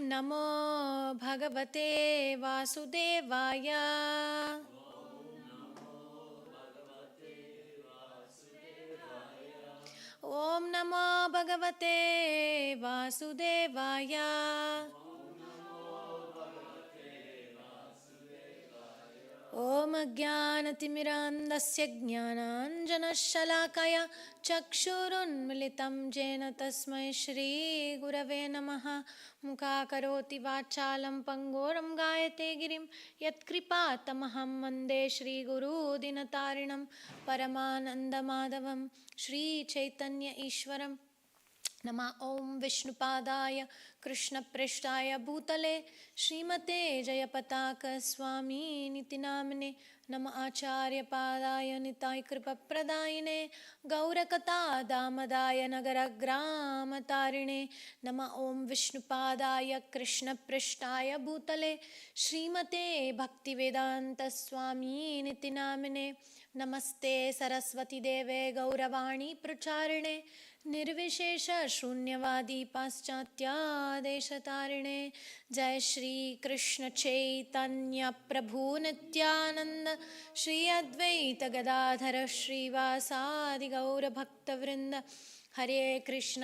नमो भगवते वासुदेवाय। ॐ नमो भगवते वासुदेवाय। ॐ अज्ञानतिमिरान्धस्य ज्ञानाञ्जनशलाकया चक्षुरुन्मिलितं येन तस्मै श्रीगुरवे नमः। मुखाकरोति वाचालं पङ्गोरं गायते गिरिं यत्कृपातमहं वन्दे श्रीगुरुदिनतारिणं परमानन्दमाधवं श्रीचैतन्य ईश्वरं। नमः ॐ विष्णुपादाय कृष्णप्रेष्ठाय भूतले श्रीमते जयपताक स्वामिनिति नामिने। नमः आचार्यपादाय निताय कृपप्रदायिने गौरकथा दामदाय नगरग्रामतारिणे। नमः ॐ विष्णुपादाय कृष्णप्रेष्ठाय भूतले श्रीमते भक्तिवेदान्त स्वामिनिति नामिने। नमस्ते सरस्वती देवे गौरवाणी प्रचारिणे निर्विशेष शून्यवादी पाश्चात्यादेशतारिणे। जय श्री कृष्ण चैतन्य प्रभु नित्यानंद श्री अद्वैत गदाधर श्रीवासादि गौर भक्तवृंद। हरे कृष्ण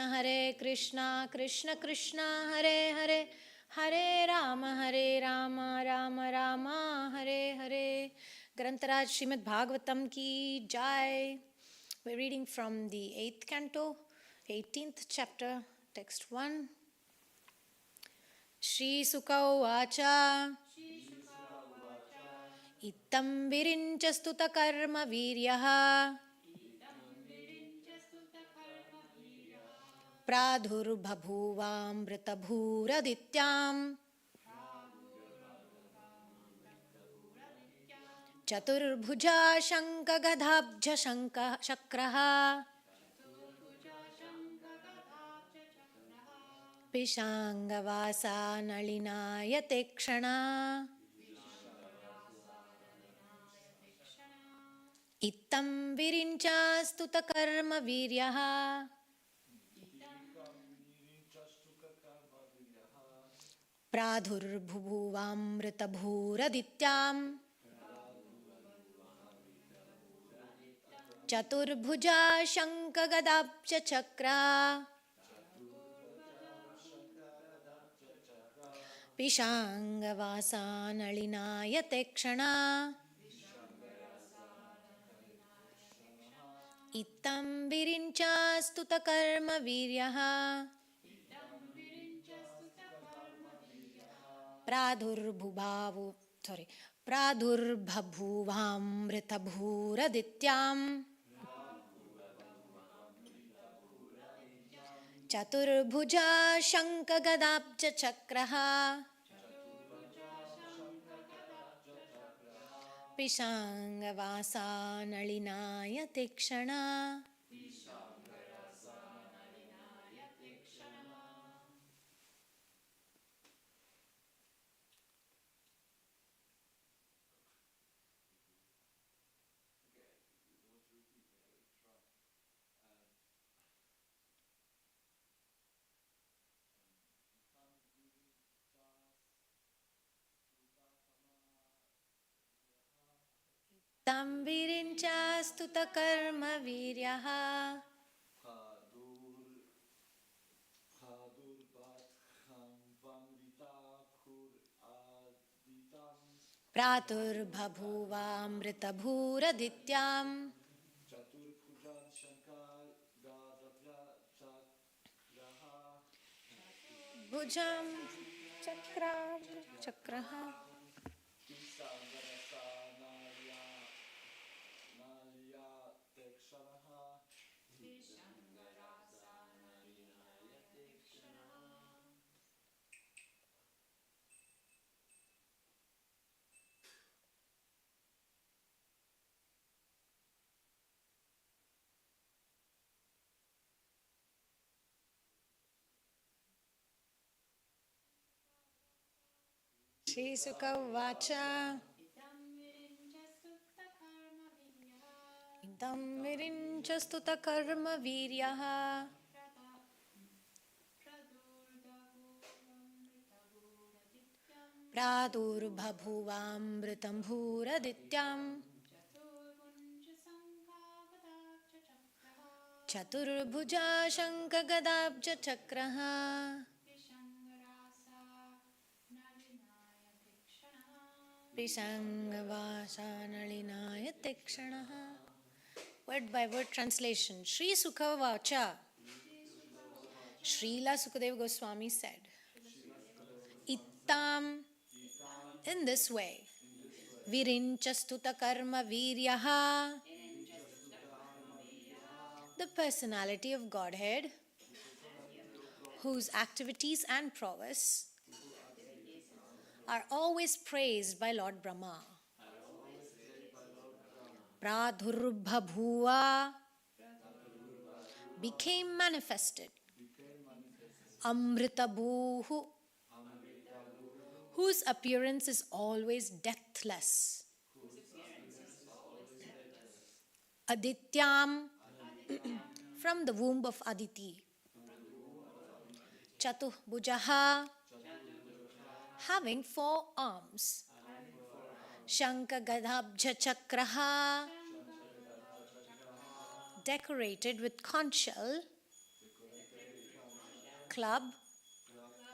कृष्ण कृष्ण हरे हरे, हरे राम राम राम हरे हरे। ग्रंथराज श्रीमद् भागवतम की जय। We're reading from the 8th canto, 18th chapter, text 1. Shri Sukha Uvacha Ittam virincha stuta karma viryaha pradhurbhabhuvaamrita bhuradityam चतुर्भुजा शंख गदाब्ज शंख शक्रः पिशांगवासा नलिनायते क्षणा। इत्थं विरिञ्चा स्तुत कर्म वीर्यः प्रादुर्भुवमृत भूरदित्याम् चतुर्भुजा शंख गदाब्ज चक्रा पिशांगवासा नलिनायते क्षणा। इत्थं विरिञ्चा स्तुत कर्म वीर्यः प्रादुर्भभूवामृत भूरदित्याम् चतुर्भुजा शंख गदाब्ज चक्रः पिशांगवासा नलिनायते क्षणा। तं विरिञ्चा स्तुत कर्म वीर्यः प्रादुर्बभूवामृत भूरदित्याम् भुजं चक्रः Shri Sukha Uvacha Idam virincha stuta karma viryaha प्रादुर्बभूवामृतं भूरदित्यां चतुर्भुजा शङ्खगदाब्जचक्रः पिशङ्गवासानलिनाय तीक्ष्णः. Word by word translation. Sri Sukha Vacha. Srila Sukadeva Goswami said, Ittam, in this way, Virinchastuta karma viryaha, the personality of Godhead, whose activities and prowess are always praised by Lord Brahma. Pradhurbhabhuva, became manifested. Amritabhuhu, whose appearance is always deathless. Adityam, from the womb of Aditi. Chatuh Bujaha, having 4 arms. Shankha Gadhabja Chakraha, decorated with conch shell, club,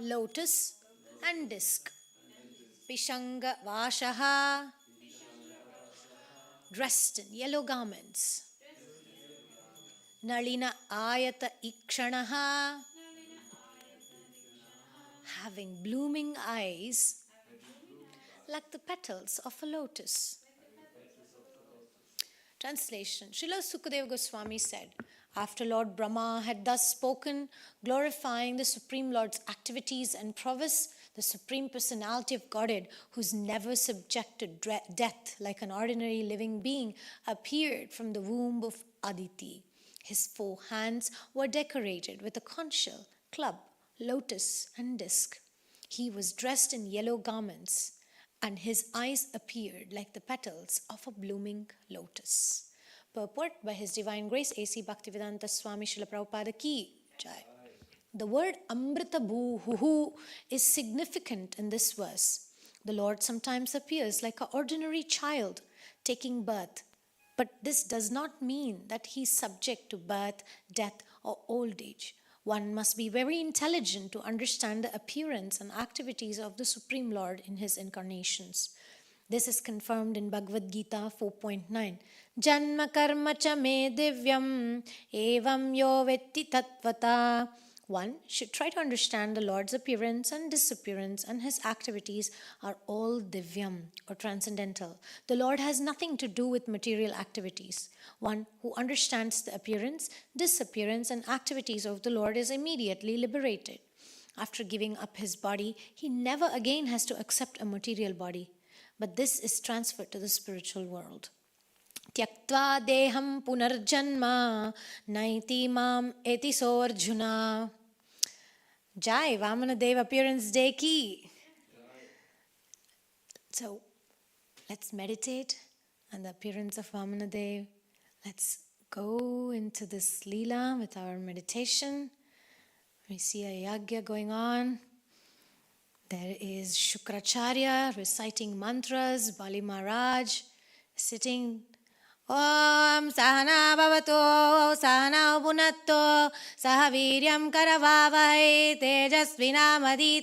lotus, and disc. Pishanga Vashaha, dressed in yellow garments. Nalina Ayata Ikshanaha, having blooming eyes like the petals of a lotus. Translation. Srila Sukadeva Goswami said, after Lord Brahma had thus spoken, glorifying the Supreme Lord's activities and prowess, the Supreme Personality of Godhead, who's never subject to death like an ordinary living being, appeared from the womb of Aditi. His 4 hands were decorated with a conch shell, club, lotus, and disc. He was dressed in yellow garments, and his eyes appeared like the petals of a blooming lotus. Purport by His Divine Grace A.C. Bhaktivedanta Swami Srila Prabhupada Ki Jai. The word Amrita Bhuhu is significant in this verse. The Lord sometimes appears like an ordinary child taking birth, but this does not mean that he is subject to birth, death, or old age. One must be very intelligent to understand the appearance and activities of the Supreme Lord in his incarnations. This is confirmed in Bhagavad Gita 4.9. Janma karma cha me divyam evam yo vetti tattvata. One should try to understand the Lord's appearance and disappearance, and his activities are all divyam or transcendental. The Lord has nothing to do with material activities. One who understands the appearance, disappearance, and activities of the Lord is immediately liberated. After giving up his body, he never again has to accept a material body, but this is transferred to the spiritual world. Tyaktva deham punarjanma naiti mam eti so Arjuna. Jai, Vamanadeva Appearance Day ki. So, let's meditate on the appearance of Vamanadeva. Let's go into this Leela with our meditation. We see a yagya going on. There is Shukracharya reciting mantras, Bali Maharaj sitting. Om Sahana Bhavato Sahana Punatto Saha Viryam Karavavahai Tejasvinamadi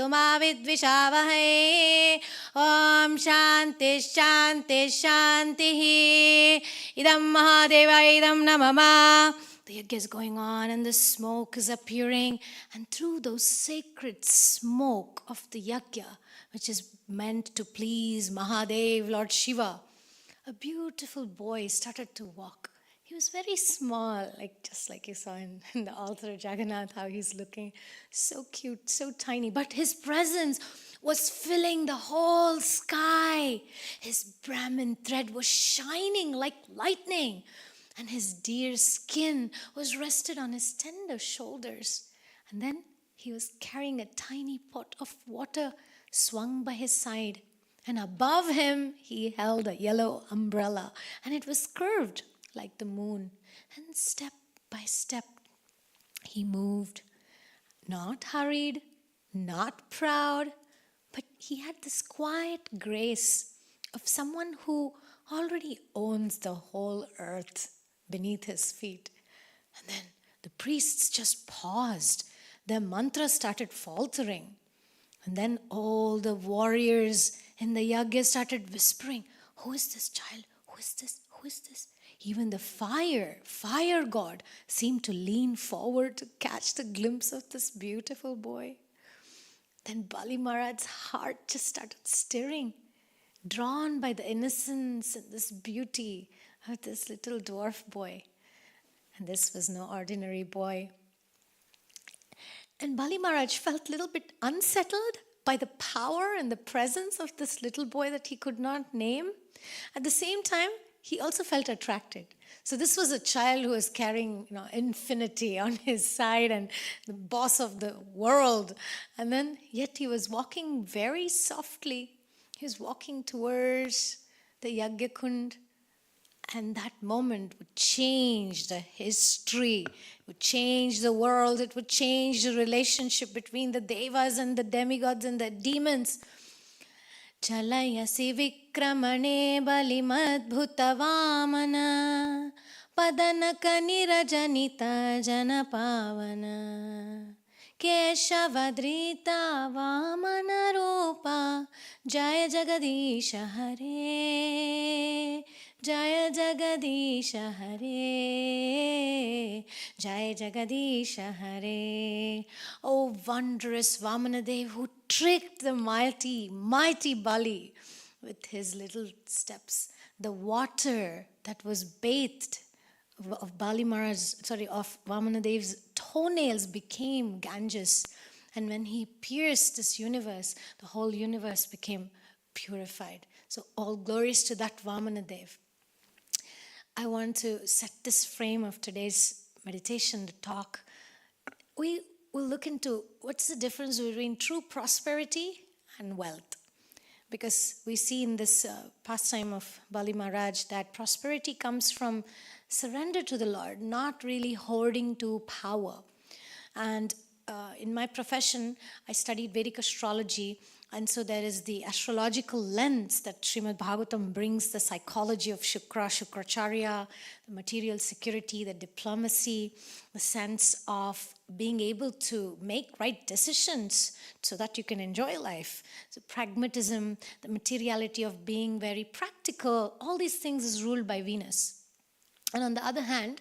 Ma Vidvishavahai. Om Shanti Shanti Shanti Idam Mahadeva Idam Namama. The yajna is going on and the smoke is appearing, and through those sacred smoke of the yajna, which is meant to please Mahadev, Lord Shiva, a beautiful boy started to walk. He was very small, just like you saw in the altar of Jagannath, how he's looking. So cute, so tiny. But his presence was filling the whole sky. His Brahmin thread was shining like lightning, and his deer skin was rested on his tender shoulders. And then he was carrying a tiny pot of water swung by his side. And above him, he held a yellow umbrella, and it was curved like the moon. And step by step, he moved, not hurried, not proud, but he had this quiet grace of someone who already owns the whole earth beneath his feet. And then the priests just paused. Their mantra started faltering. And then all the warriors in the yagya started whispering, "Who is this child? Who is this? Who is this?" Even the fire god seemed to lean forward to catch the glimpse of this beautiful boy. Then Bali Maharaj's heart just started stirring, drawn by the innocence and this beauty of this little dwarf boy. And this was no ordinary boy. And Bali Maharaj felt a little bit unsettled by the power and the presence of this little boy that he could not name. At the same time, he also felt attracted. So this was a child who was carrying, infinity on his side and the boss of the world. And then, yet he was walking very softly. He was walking towards the Yagya Kund. And that moment would change the history. It would change the world. It would change the relationship between the devas and the demigods and the demons. Chalayasi vikramane balimadbhuta vamana padanaka nirajanita janapavana keshavadrita vamana rupa jaya jagadisha hare jaya jagadisha hare jaya jagadisha hare. Oh, wondrous Vamanadev who tricked the mighty Bali with his little steps. The water that was bathed of Vamanadev's toenails became Ganges. And when he pierced this universe, the whole universe became purified. So all glories to that Vamanadev. I want to set this frame of today's meditation, the talk. We will look into what's the difference between true prosperity and wealth. Because we see in this pastime of Bali Maharaj that prosperity comes from surrender to the Lord, not really hoarding to power. And in my profession, I studied Vedic astrology. And so there is the astrological lens that Srimad Bhagavatam brings, the psychology of Shukracharya, the material security, the diplomacy, the sense of being able to make right decisions so that you can enjoy life. So pragmatism, the materiality of being very practical, all these things is ruled by Venus. And on the other hand,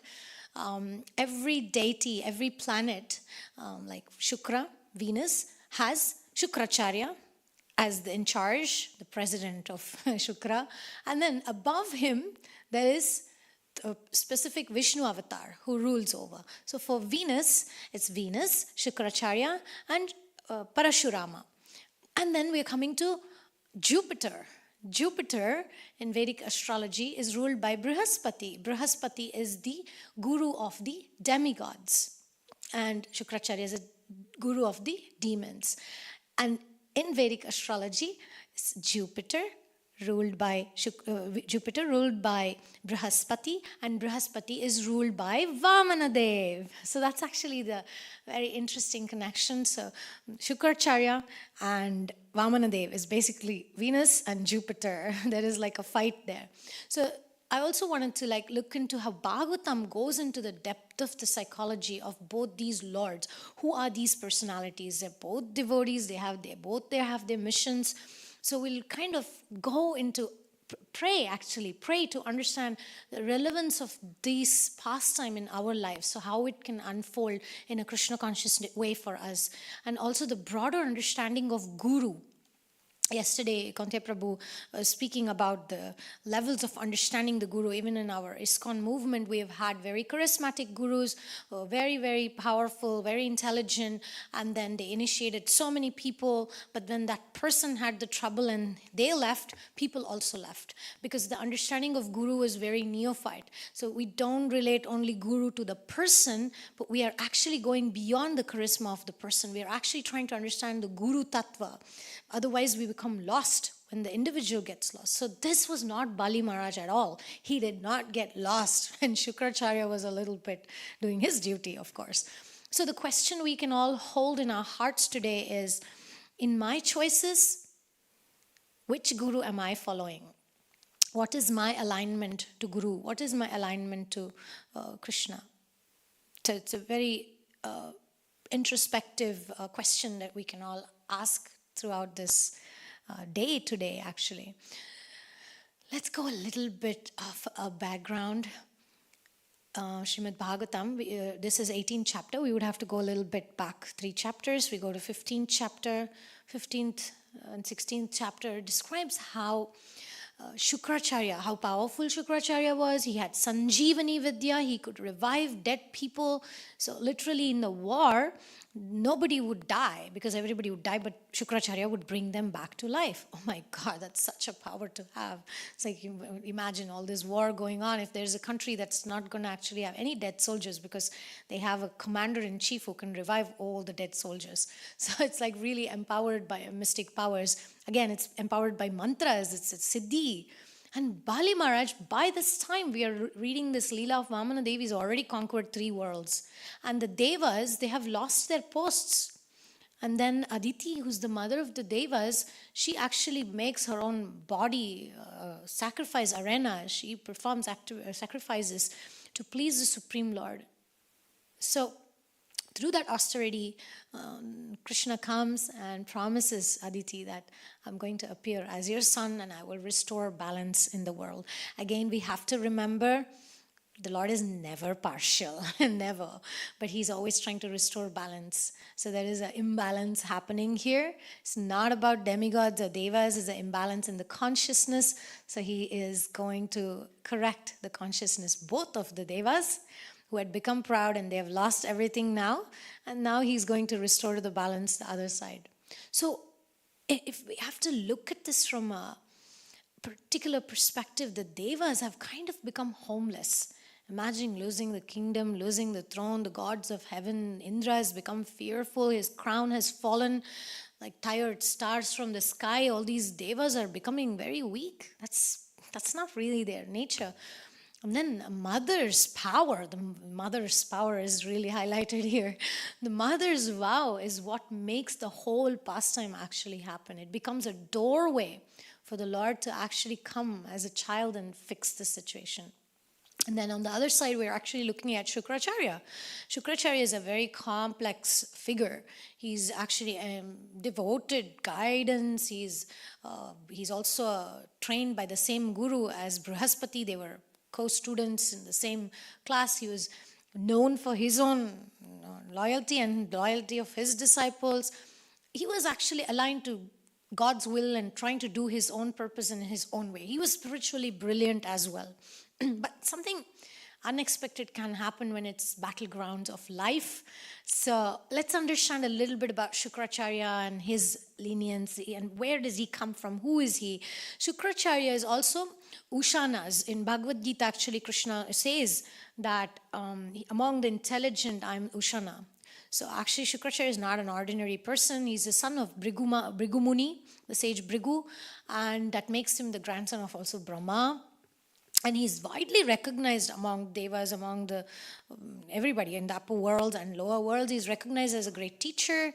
every deity, every planet, like Shukra, Venus, has Shukracharya as in charge, the president of Shukra. And then above him, there is a specific Vishnu avatar who rules over. So for Venus, it's Venus, Shukracharya, and Parashurama. And then we're coming to Jupiter. Jupiter in Vedic astrology is ruled by Brihaspati. Brihaspati is the guru of the demigods. And Shukracharya is a guru of the demons. And in Vedic astrology, it's Jupiter ruled by Brihaspati, and Brihaspati is ruled by Vamanadev. So that's actually the very interesting connection. So Shukracharya and Vamanadev is basically Venus and Jupiter. There is like a fight there. So I also wanted to look into how Bhagavatam goes into the depth of the psychology of both these lords. Who are these personalities? They're both devotees. They have their missions. So we'll kind of go into pray to understand the relevance of this pastime in our lives. So how it can unfold in a Krishna conscious way for us. And also the broader understanding of Guru. Yesterday, Kante Prabhu was speaking about the levels of understanding the Guru. Even in our ISKCON movement, we have had very charismatic gurus, very, very powerful, very intelligent, and then they initiated so many people. But when that person had the trouble and they left, people also left. Because the understanding of Guru was very neophyte. So we don't relate only Guru to the person, but we are actually going beyond the charisma of the person. We are actually trying to understand the Guru Tattva. Otherwise, we become lost when the individual gets lost. So this was not Bali Maharaj at all. He did not get lost. And Shukracharya was a little bit doing his duty, of course. So the question we can all hold in our hearts today is, in my choices, Which guru am I following? What is my alignment to Guru? What is my alignment to Krishna? So it's a very introspective question that we can all ask throughout this day today, actually. Let's go a little bit of a background. Srimad Bhagavatam, this is 18th chapter. We would have to go a little bit back 3 chapters. We go to 15th chapter. 15th and 16th chapter describes how Shukracharya, how powerful Shukracharya was. He had Sanjeevani Vidya. He could revive dead people. So literally in the war, nobody would die because everybody would die, but Shukracharya would bring them back to life. Oh my God, that's such a power to have. It's like, imagine all this war going on. If there's a country that's not going to actually have any dead soldiers because they have a commander-in-chief who can revive all the dead soldiers. So it's like really empowered by mystic powers. Again, it's empowered by mantras, it's siddhi. And Bali Maharaj, by this time, we are reading this Leela of Vamanadevas, he's already conquered 3 worlds. And the Devas, they have lost their posts. And then Aditi, who's the mother of the Devas, she actually makes her own body sacrifice arena. She performs sacrifices to please the Supreme Lord. So through that austerity, Krishna comes and promises Aditi that I'm going to appear as your son and I will restore balance in the world. Again, we have to remember the Lord is never partial, never. But he's always trying to restore balance. So there is an imbalance happening here. It's not about demigods or devas, it's an imbalance in the consciousness. So he is going to correct the consciousness, both of the devas, who had become proud and they have lost everything now. And now he's going to restore the balance the other side. So if we have to look at this from a particular perspective, the devas have kind of become homeless. Imagine losing the kingdom, losing the throne, the gods of heaven. Indra has become fearful, his crown has fallen like tired stars from the sky. All these devas are becoming very weak. That's not really their nature. And then mother's power, the mother's power is really highlighted here. The mother's vow is what makes the whole pastime actually happen. It becomes a doorway for the Lord to actually come as a child and fix the situation. And then on the other side, we're actually looking at Shukracharya. Shukracharya is a very complex figure. He's actually devoted guidance. He's also trained by the same guru as Brihaspati. They were co-students in the same class. He was known for his own loyalty and loyalty of his disciples. He was actually aligned to God's will and trying to do his own purpose in his own way. He was spiritually brilliant as well. But something unexpected can happen when it's battlegrounds of life. So let's understand a little bit about Shukracharya and his leniency and where does he come from? Who is he? Shukracharya is also Ushanas. In Bhagavad Gita, actually, Krishna says that among the intelligent, I'm Ushana. So actually, Shukracharya is not an ordinary person. He's the son of Bhrigu Muni, the sage Bhrigu, and that makes him the grandson of also Brahma. And he's widely recognized among devas, among the everybody in the upper worlds and lower worlds. He's recognized as a great teacher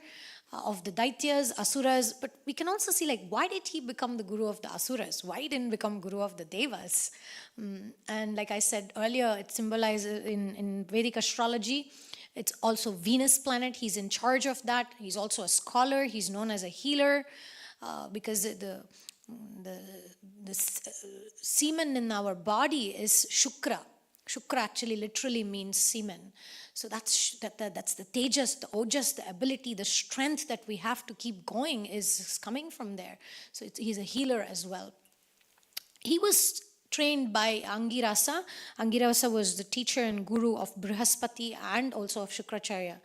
of the Daityas, Asuras. But we can also see, why did he become the guru of the Asuras? Why he didn't become guru of the devas? And like I said earlier, it symbolizes in Vedic astrology, it's also Venus planet. He's in charge of that. He's also a scholar. He's known as a healer because the semen in our body is Shukra. Shukra actually literally means semen. So that's the tejas, the ojas, the ability, the strength that we have to keep going is coming from there. So he's a healer as well. He was trained by Angirasa. Angirasa was the teacher and guru of Brihaspati and also of Shukracharya.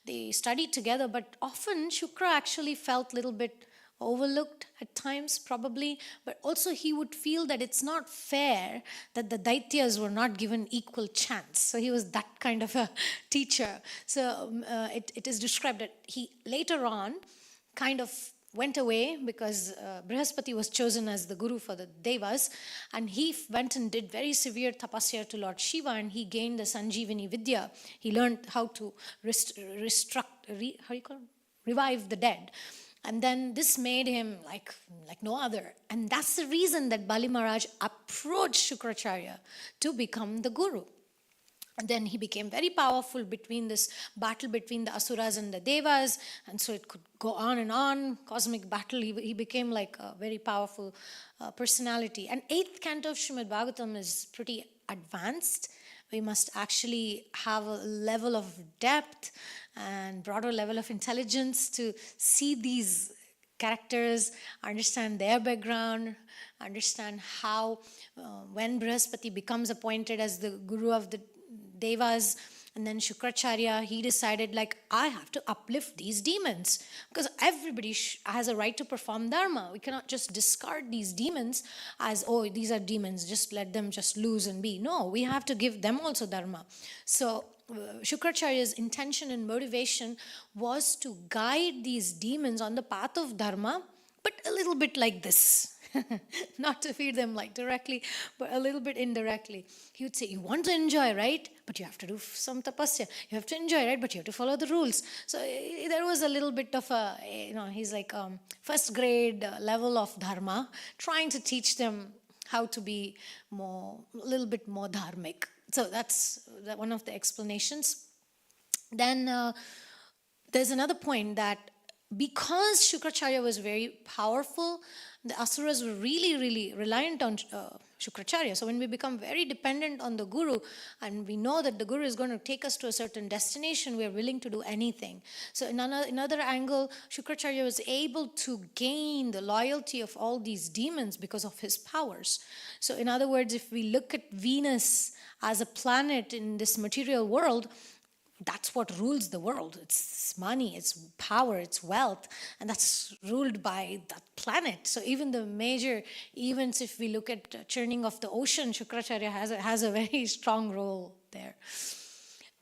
They studied together, but often Shukra actually felt a little bit overlooked at times, probably, but also he would feel that it's not fair that the Daityas were not given equal chance. So he was that kind of a teacher. So it is described that he later on kind of went away because Brihaspati was chosen as the guru for the Devas, and he went and did very severe tapasya to Lord Shiva, and he gained the Sanjeevani Vidya. He learned how to revive the dead. And then this made him like no other. And that's the reason that Bali Maharaj approached Shukracharya to become the guru. And then he became very powerful between this battle between the Asuras and the Devas. And so it could go on, cosmic battle. He became like a very powerful personality. And 8th canto of Srimad Bhagavatam is pretty advanced. We must actually have a level of depth and broader level of intelligence to see these characters, understand their background, understand how when Brihaspati becomes appointed as the guru of the Devas, and then Shukracharya, he decided like, I have to uplift these demons because everybody has a right to perform dharma. We cannot just discard these demons as, oh, these are demons, just let them just loose and be. No, we have to give them also dharma. So Shukracharya's intention and motivation was to guide these demons on the path of dharma, but a little bit like this. Not to feed them like directly, but a little bit indirectly. He would say, you want to enjoy, right? But you have to do some tapasya. You have to enjoy, right? But you have to follow the rules. So there was a little bit of a, he's like first grade level of dharma, trying to teach them how to be a little bit more dharmic. So that's one of the explanations. Then there's another point that because Shukracharya was very powerful, the Asuras were really, really reliant on Shukracharya. So when we become very dependent on the Guru, and we know that the Guru is going to take us to a certain destination, we are willing to do anything. So in another angle, Shukracharya was able to gain the loyalty of all these demons because of his powers. So in other words, if we look at Venus as a planet in this material world, that's what rules the world. It's money, it's power, it's wealth, and that's ruled by that planet. So even the major events, if we look at churning of the ocean, Shukracharya has a very strong role there.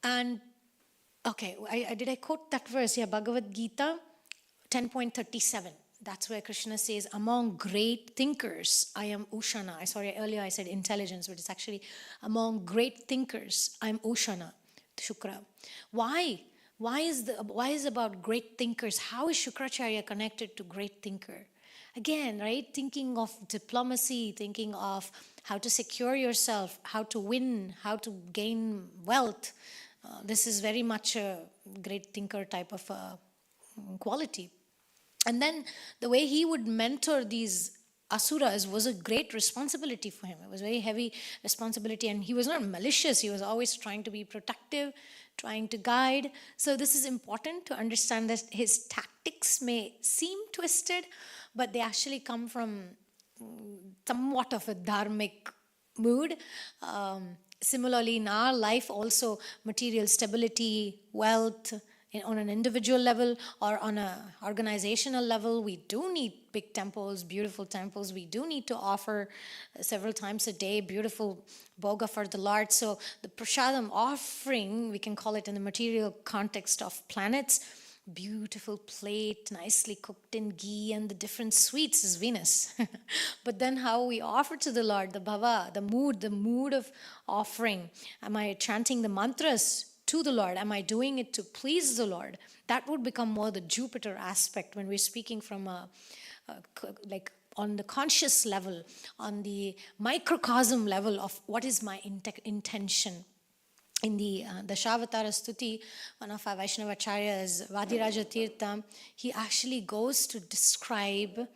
And okay, did I quote that verse? Yeah, Bhagavad Gita 10.37. That's where Krishna says, among great thinkers, I am Ushana. Earlier I said intelligence, but it's actually among great thinkers, I am Ushana. Shukra. Why? Why is about great thinkers? How is Shukracharya connected to great thinker? Again, right? Thinking of diplomacy, thinking of how to secure yourself, how to win, how to gain wealth. This is very much a great thinker type of quality. And then the way he would mentor these Asuras was a great responsibility for him. It was a very heavy responsibility, and he was not malicious. He was always trying to be protective, trying to guide. So this is important to understand that his tactics may seem twisted, but they actually come from somewhat of a dharmic mood. Similarly, in our life also, material stability, wealth, on an individual level or on an organizational level, we do need big temples, beautiful temples. We do need to offer several times a day beautiful bhoga for the Lord. So the prasadam offering, we can call it in the material context of planets, beautiful plate, nicely cooked in ghee and the different sweets is Venus. But then how we offer to the Lord, the bhava, the mood of offering. Am I chanting the mantras to the Lord? Am I doing it to please the Lord? That would become more the Jupiter aspect when we're speaking from like on the conscious level, on the microcosm level of what is my intention. In the Dashavatara Stuti, one of our Vaishnava acharyas, Vadiraja Tirtha, he actually goes to describe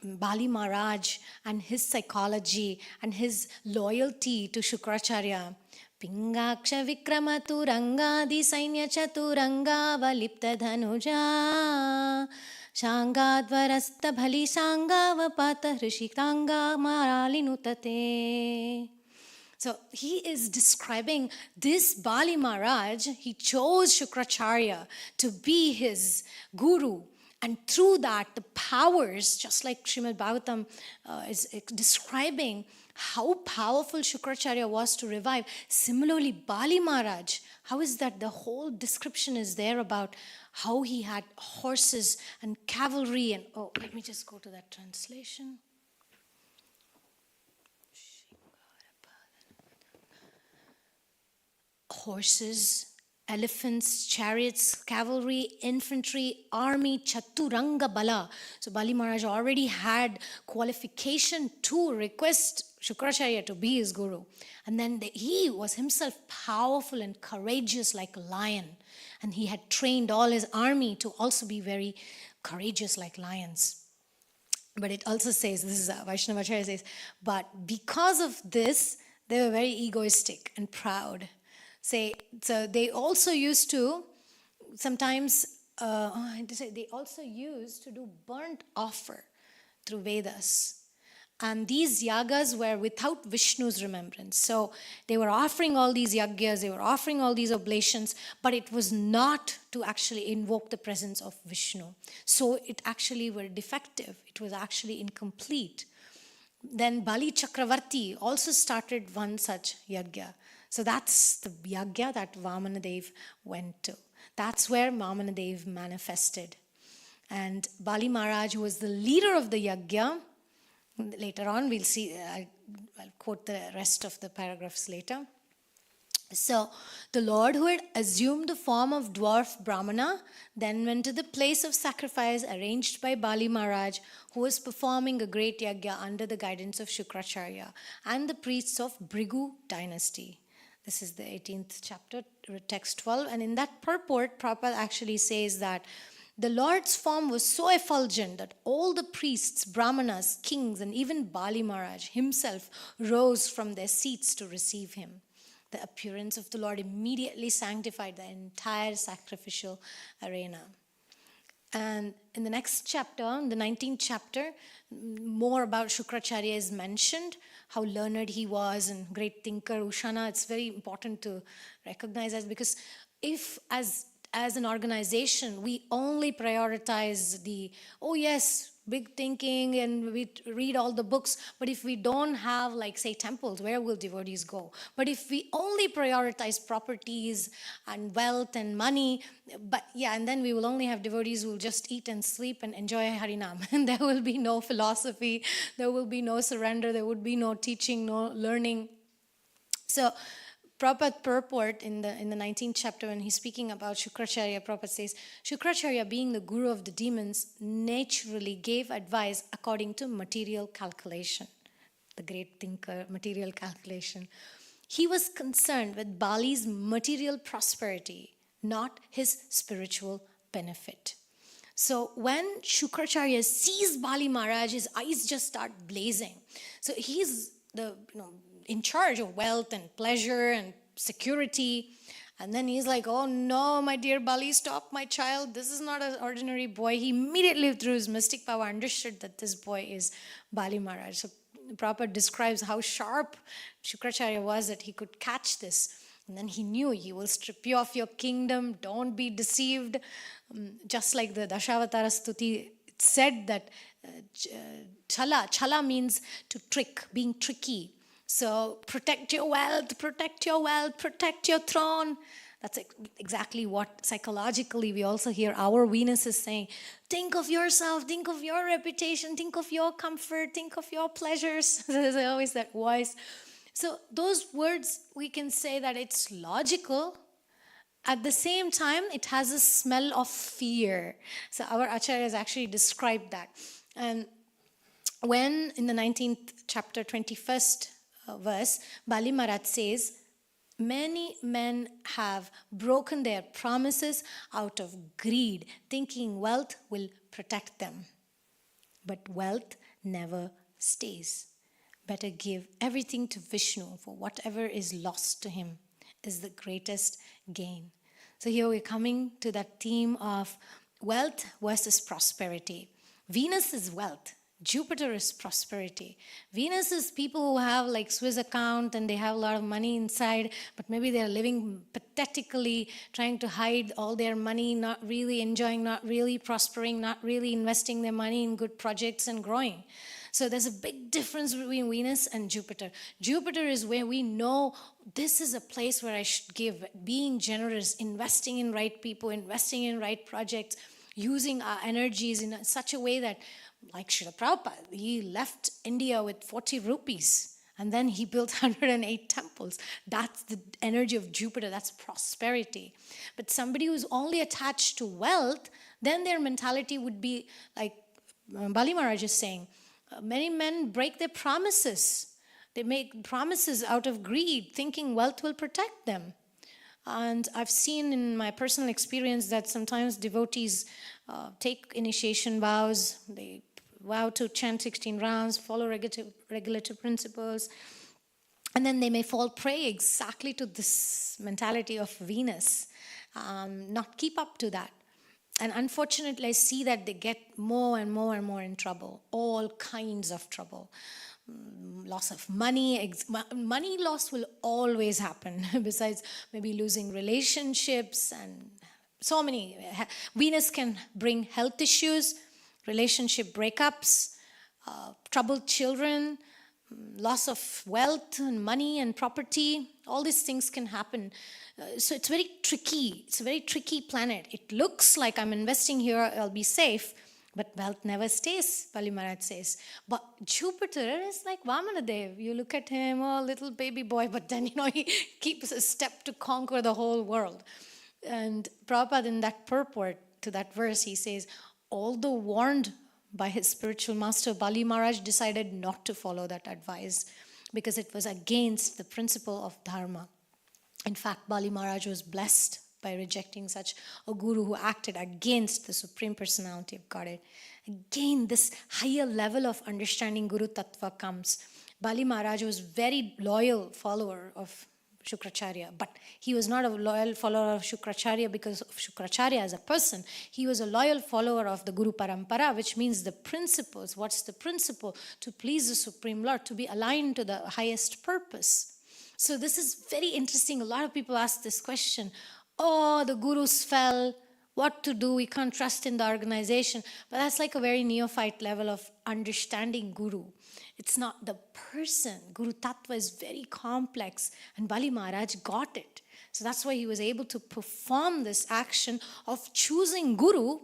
Bali Maharaj and his psychology and his loyalty to Shukracharya. Pingaksha Vikrama Turangadi Sainya Chaturanga Valipta Dhanuja Shangadvarasta Bhali Sangavapata Hrishitanga Maralinutate. So he is describing this Bali Maharaj. He chose Shukracharya to be his guru. And through that, the powers, just like Srimad Bhagavatam is describing how powerful Shukracharya was to revive. Similarly, Bali Maharaj, how is that? The whole description is there about how he had horses and cavalry. And let me just go to that translation. Horses elephants, chariots, cavalry, infantry, army, chaturanga bala. So Bali Maharaj already had qualification to request Shukracharya to be his guru. And then he was himself powerful and courageous like a lion. And he had trained all his army to also be very courageous like lions. But it also says, this is Vaishnavacharya says, but because of this, they were very egoistic and proud. So they also used to sometimes, they also used to do burnt offer through Vedas. And these yagas were without Vishnu's remembrance. So they were offering all these yagyas, they were offering all these oblations, but it was not to actually invoke the presence of Vishnu. So it actually were defective. It was actually incomplete. Then Bali Chakravarti also started one such yagya. So that's the yagya that Vamanadeva went to. That's where Vamanadeva manifested. And Bali Maharaj, who was the leader of the yagya, later on we'll see, I'll quote the rest of the paragraphs later. So the Lord, who had assumed the form of dwarf Brahmana, then went to the place of sacrifice arranged by Bali Maharaj, who was performing a great yagya under the guidance of Shukracharya and the priests of Bhrigu dynasty. This is the 18th chapter, text 12. And in that purport, Prabhupada actually says that the Lord's form was so effulgent that all the priests, brahmanas, kings, and even Bali Maharaj himself rose from their seats to receive him. The appearance of the Lord immediately sanctified the entire sacrificial arena. And in the next chapter, in the 19th chapter, more about Shukracharya is mentioned, how learned he was and great thinker, Ushana. It's very important to recognize that, because if as an organization we only prioritize the, oh yes, big thinking and we read all the books, but if we don't have, like, say, temples, where will devotees go? But if we only prioritize properties and wealth and money, and then we will only have devotees who will just eat and sleep and enjoy Harinam. And there will be no philosophy, there will be no surrender, there would be no teaching, no learning. So Prabhupada purport in the 19th chapter, when he's speaking about Shukracharya, Prabhupada says, Shukracharya, being the guru of the demons, naturally gave advice according to material calculation. The great thinker, material calculation. He was concerned with Bali's material prosperity, not his spiritual benefit. So when Shukracharya sees Bali Maharaj, his eyes just start blazing. So he's in charge of wealth and pleasure and security. And then he's like, oh no, my dear Bali, stop my child. This is not an ordinary boy. He immediately, through his mystic power, understood that this boy is Bali Maharaj. So Prabhupada describes how sharp Shukracharya was that he could catch this. And then he knew, he will strip you of your kingdom. Don't be deceived. Just like the Dashavatara Stuti said that chala means to trick, being tricky. So protect your wealth, protect your throne. That's exactly what psychologically we also hear our Venus is saying. Think of yourself, think of your reputation, think of your comfort, think of your pleasures. There's always that voice. So those words, we can say that it's logical. At the same time, it has a smell of fear. So our acharyas actually described that. And when in the 19th chapter, 21st verse, Bali Maharaj says, many men have broken their promises out of greed, thinking wealth will protect them. But wealth never stays. Better give everything to Vishnu, for whatever is lost to him is the greatest gain. So here we're coming to that theme of wealth versus prosperity. Venus is wealth. Jupiter is prosperity. Venus is people who have like Swiss account and they have a lot of money inside, but maybe they're living pathetically, trying to hide all their money, not really enjoying, not really prospering, not really investing their money in good projects and growing. So there's a big difference between Venus and Jupiter. Jupiter is where we know this is a place where I should give, being generous, investing in right people, investing in right projects, using our energies in such a way that, like Srila Prabhupada, he left India with 40 rupees And then he built 108 temples. That's the energy of Jupiter. That's prosperity. But somebody who's only attached to wealth, then their mentality would be like Bali Maharaj is saying, many men break their promises. They make promises out of greed, thinking wealth will protect them. And I've seen in my personal experience that sometimes devotees take initiation vows. They vow to chant 16 rounds, follow regulative principles, and then they may fall prey exactly to this mentality of Venus, not keep up to that. And unfortunately, I see that they get more and more and more in trouble, all kinds of trouble. Loss of money, money loss will always happen, besides maybe losing relationships and so many. Venus can bring health issues, relationship breakups, troubled children, loss of wealth and money and property. All these things can happen. So it's very tricky. It's a very tricky planet. It looks like I'm investing here, I'll be safe, but wealth never stays, Bali Maharaj says. But Jupiter is like Vamanadeva. You look at him, oh, little baby boy, but then, he keeps a step to conquer the whole world. And Prabhupada, in that purport to that verse, he says, although warned by his spiritual master, Bali Maharaj decided not to follow that advice because it was against the principle of dharma. In fact, Bali Maharaj was blessed by rejecting such a guru who acted against the Supreme Personality of Godhead. Again, this higher level of understanding Guru Tattva comes. Bali Maharaj was very loyal follower of Shukracharya, but he was not a loyal follower of Shukracharya because of Shukracharya as a person. He was a loyal follower of the Guru Parampara, which means the principles. What's the principle? To please the Supreme Lord, to be aligned to the highest purpose. So this is very interesting. A lot of people ask this question, oh, the gurus fell, what to do? We can't trust in the organization. But that's like a very neophyte level of understanding Guru. It's not the person. Guru Tattva is very complex, and Bali Maharaj got it. So that's why he was able to perform this action of choosing Guru.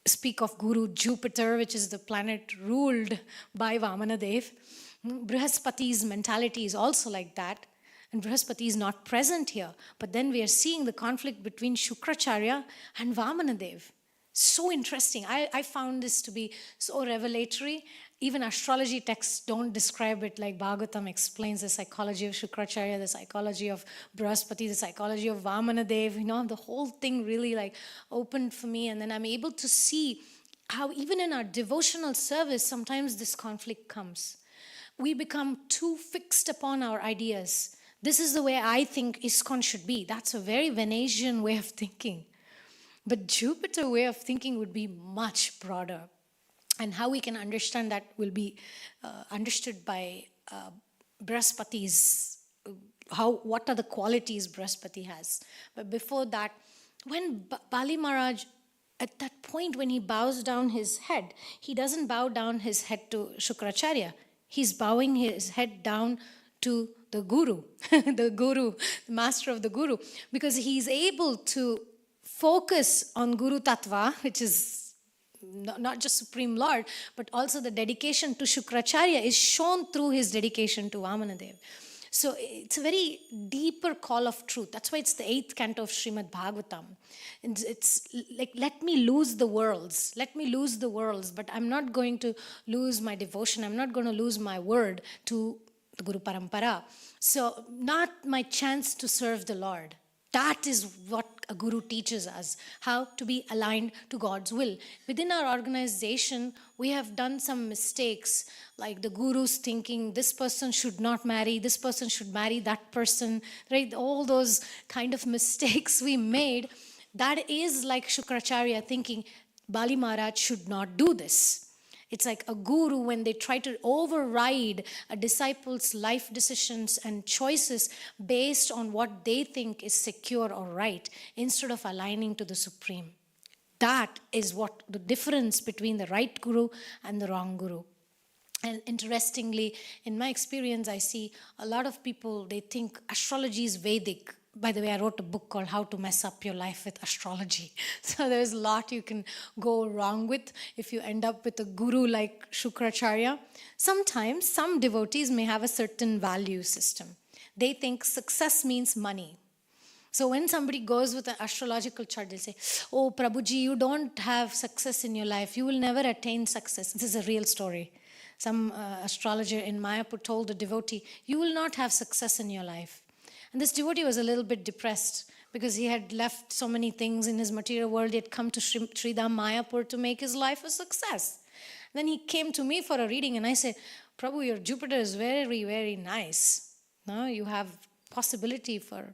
Speak of Guru Jupiter, which is the planet ruled by Vamanadeva. Brihaspati's mentality is also like that. And Brihaspati is not present here. But then we are seeing the conflict between Shukracharya and Vamanadeva. So interesting. I found this to be so revelatory. Even astrology texts don't describe it like Bhagavatam explains the psychology of Shukracharya, the psychology of Brihaspati, the psychology of Vamanadeva. The whole thing really opened for me. And then I'm able to see how even in our devotional service, sometimes this conflict comes. We become too fixed upon our ideas. This is the way I think ISKCON should be. That's a very Venetian way of thinking. But Jupiter way of thinking would be much broader. And how we can understand that will be understood by Brihaspati's, what are the qualities Brihaspati has. But before that, when Bali Maharaj, at that point when he bows down his head, he doesn't bow down his head to Shukracharya. He's bowing his head down to the Guru, the master of the Guru, because he's able to focus on Guru Tattva, which is not just Supreme Lord, but also the dedication to Shukracharya is shown through his dedication to Vamanadeva. So it's a very deeper call of truth. That's why it's the 8th canto of Srimad Bhagavatam. And it's like, let me lose the worlds. Let me lose the worlds, but I'm not going to lose my devotion. I'm not going to lose my word to the Guru Parampara. So not my chance to serve the Lord. That is what a guru teaches us, how to be aligned to God's will. Within our organization, we have done some mistakes, like the gurus thinking this person should not marry, this person should marry that person, right? All those kind of mistakes we made. That is like Shukracharya thinking Bali Maharaj should not do this. It's like a guru when they try to override a disciple's life decisions and choices based on what they think is secure or right, instead of aligning to the Supreme. That is what the difference between the right guru and the wrong guru. And interestingly, in my experience, I see a lot of people, they think astrology is Vedic. by the way, I wrote a book called How to Mess Up Your Life with Astrology. So there's a lot you can go wrong with if you end up with a guru like Shukracharya. Sometimes some devotees may have a certain value system. They think success means money. So when somebody goes with an astrological chart, they'll say, oh, Prabhuji, you don't have success in your life. You will never attain success. This is a real story. Some astrologer in Mayapur told a devotee, you will not have success in your life. And this devotee was a little bit depressed because he had left so many things in his material world. He had come to Sridham Mayapur to make his life a success. Then he came to me for a reading and I said, Prabhu, your Jupiter is very, very nice. No, you have possibility for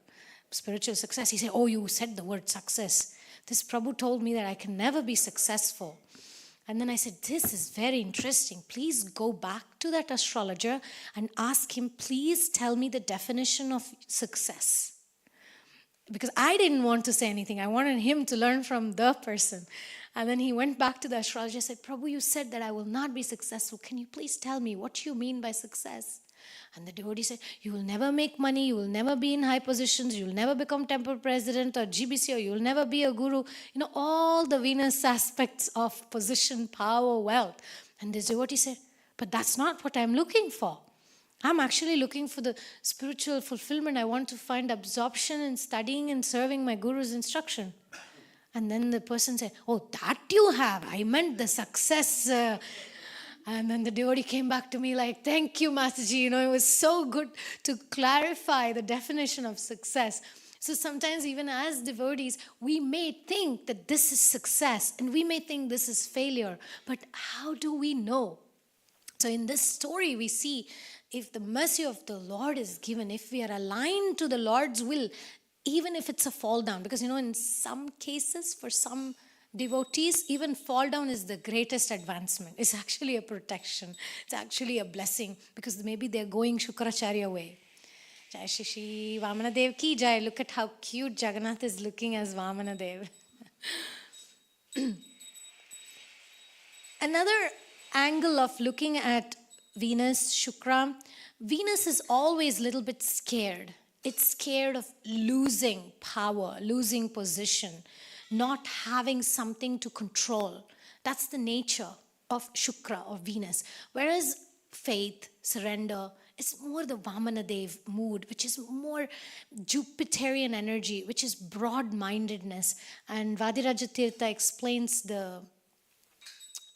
spiritual success. He said, oh, you said the word success. This Prabhu told me that I can never be successful. And then I said, this is very interesting. Please go back to that astrologer and ask him, please tell me the definition of success. Because I didn't want to say anything. I wanted him to learn from the person. And then he went back to the astrologer and said, Prabhu, you said that I will not be successful. Can you please tell me what you mean by success? And the devotee said, you will never make money, you will never be in high positions, you will never become temple president or GBC, or you will never be a guru. You know, all the Venus aspects of position, power, wealth. And this devotee said, but that's not what I'm looking for. I'm actually looking for the spiritual fulfillment. I want to find absorption in studying and serving my guru's instruction. And then the person said, oh, that you have. I meant the success. And then the devotee came back to me like, thank you, Masterji. You know, it was so good to clarify the definition of success. So sometimes even as devotees, we may think that this is success and we may think this is failure. But how do we know? So in this story, we see if the mercy of the Lord is given, if we are aligned to the Lord's will, even if it's a fall down, because you know, in some cases, for some devotees, even fall down is the greatest advancement. It's actually a protection. It's actually a blessing because maybe they're going Shukracharya way. Jai Shri Shri Vamanadev ki jai. Look at how cute Jagannath is looking as Vamanadev. Another angle of looking at Venus, Shukra, Venus is always a little bit scared. It's scared of losing power, losing position, not having something to control. That's the nature of Shukra or Venus. Whereas faith, surrender, is more the Vamanadev mood, which is more Jupiterian energy, which is broad-mindedness. And Vadiraja Tirtha explains the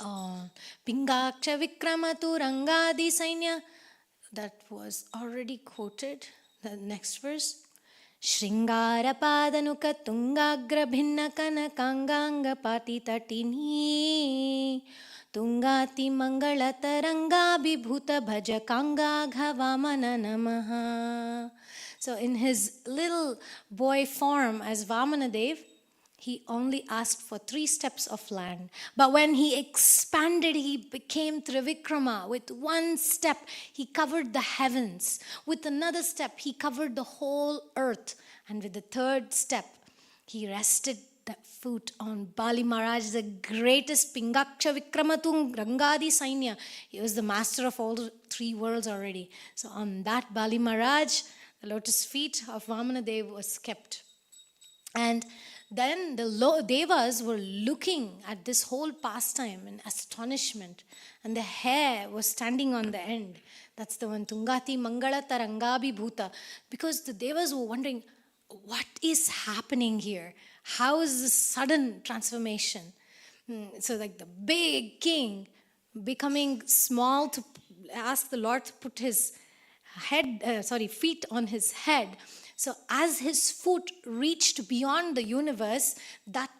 Pingaksha Vikramatu Rangadi Sainya. That was already quoted. The next verse. Shringara Padanuka Tungagra Bhinna Kanakanganga Pati Tatini Tungati Mangala Taranga Bibhuta Bhajakanga Ghavamana Namaha. So in his little boy form as Vamanadev, he only asked for 3 steps of land. But when he expanded, he became Trivikrama. With 1 step, he covered the heavens. With another step, he covered the whole earth. And with the 3rd step, he rested the foot on Bali Maharaj, the greatest Pingaksha Vikramatung Rangadi Sainya. He was the master of all the 3 worlds already. So on that Bali Maharaj, the lotus feet of Vamanadev was kept. And then the Devas were looking at this whole pastime in astonishment. And the hair was standing on the end. That's the one, Tungati Mangala Tarangabi Bhuta. Because the Devas were wondering, what is happening here? How is this sudden transformation? So like the big king becoming small to ask the Lord to put his feet on his head. So as his foot reached beyond the universe, that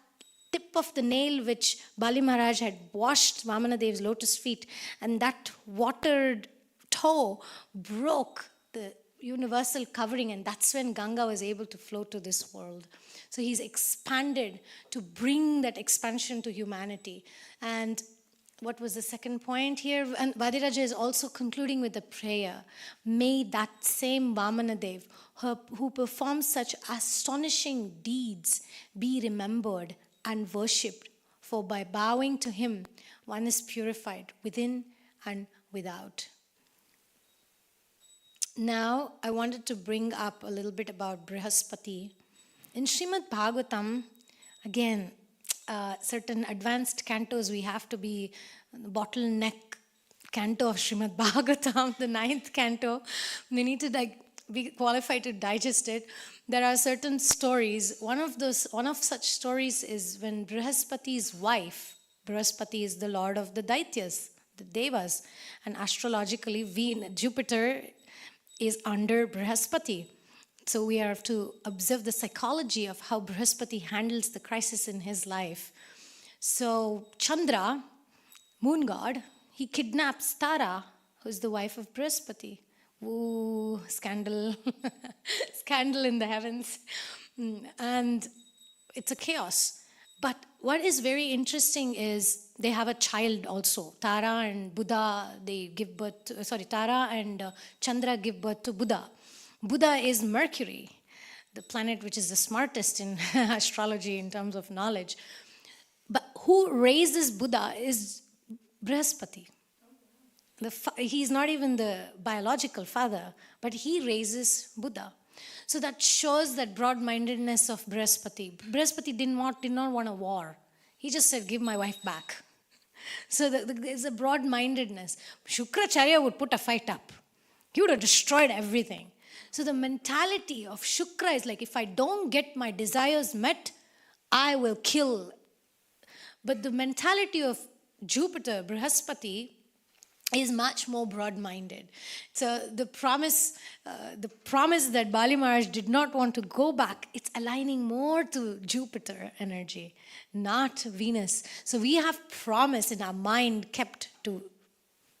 tip of the nail which Bali Maharaj had washed Vamanadev's lotus feet, and that watered toe broke the universal covering, and that's when Ganga was able to flow to this world. So he's expanded to bring that expansion to humanity. And what was the second point here? And Vadiraja is also concluding with a prayer. May that same Vamanadev, who performs such astonishing deeds, be remembered and worshipped. For by bowing to him, one is purified within and without. Now, I wanted to bring up a little bit about Brihaspati. In Srimad Bhagavatam, again, certain advanced cantos, we have to be bottleneck canto of Srimad Bhagavatam, the 9th canto. We need to be qualified to digest it. There are certain stories. One of such stories is when Brihaspati's wife, Brihaspati is the lord of the Daityas, the Devas, and astrologically, Jupiter is under Brihaspati. So we have to observe the psychology of how Brihaspati handles the crisis in his life. So Chandra, moon god, he kidnaps Tara, who's the wife of Brihaspati. Ooh, scandal. Scandal in the heavens. And it's a chaos. But what is very interesting is they have a child also. Tara and Buddha, Tara and Chandra give birth to Buddha. Buddha is Mercury, the planet which is the smartest in astrology in terms of knowledge. But who raises Buddha is Brihaspati. He's not even the biological father, but he raises Buddha. So that shows that broad-mindedness of Brihaspati. Brihaspati did not want a war. He just said, give my wife back. So there's a broad-mindedness. Shukracharya would put a fight up. He would have destroyed everything. So the mentality of Shukra is like, if I don't get my desires met, I will kill. But the mentality of Jupiter, Brihaspati, is much more broad-minded. So the promise that Bali Maharaj did not want to go back, it's aligning more to Jupiter energy, not Venus. So we have promise in our mind kept to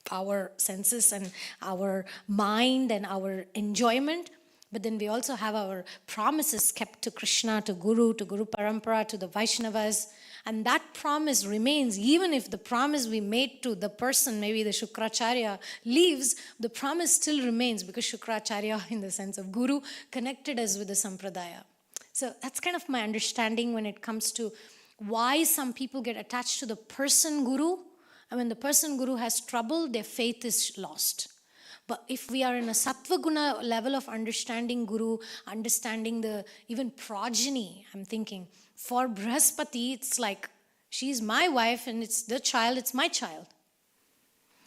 our senses and our mind and our enjoyment. But then we also have our promises kept to Krishna, to Guru Parampara, to the Vaishnavas. And that promise remains, even if the promise we made to the person, maybe the Shukracharya, leaves, the promise still remains because Shukracharya, in the sense of Guru, connected us with the Sampradaya. So that's kind of my understanding when it comes to why some people get attached to the person Guru. And when the person Guru has trouble, their faith is lost. But if we are in a Sattva Guna level of understanding Guru, understanding the even progeny, I'm thinking, for Brihaspati, it's like, she's my wife and it's the child, it's my child.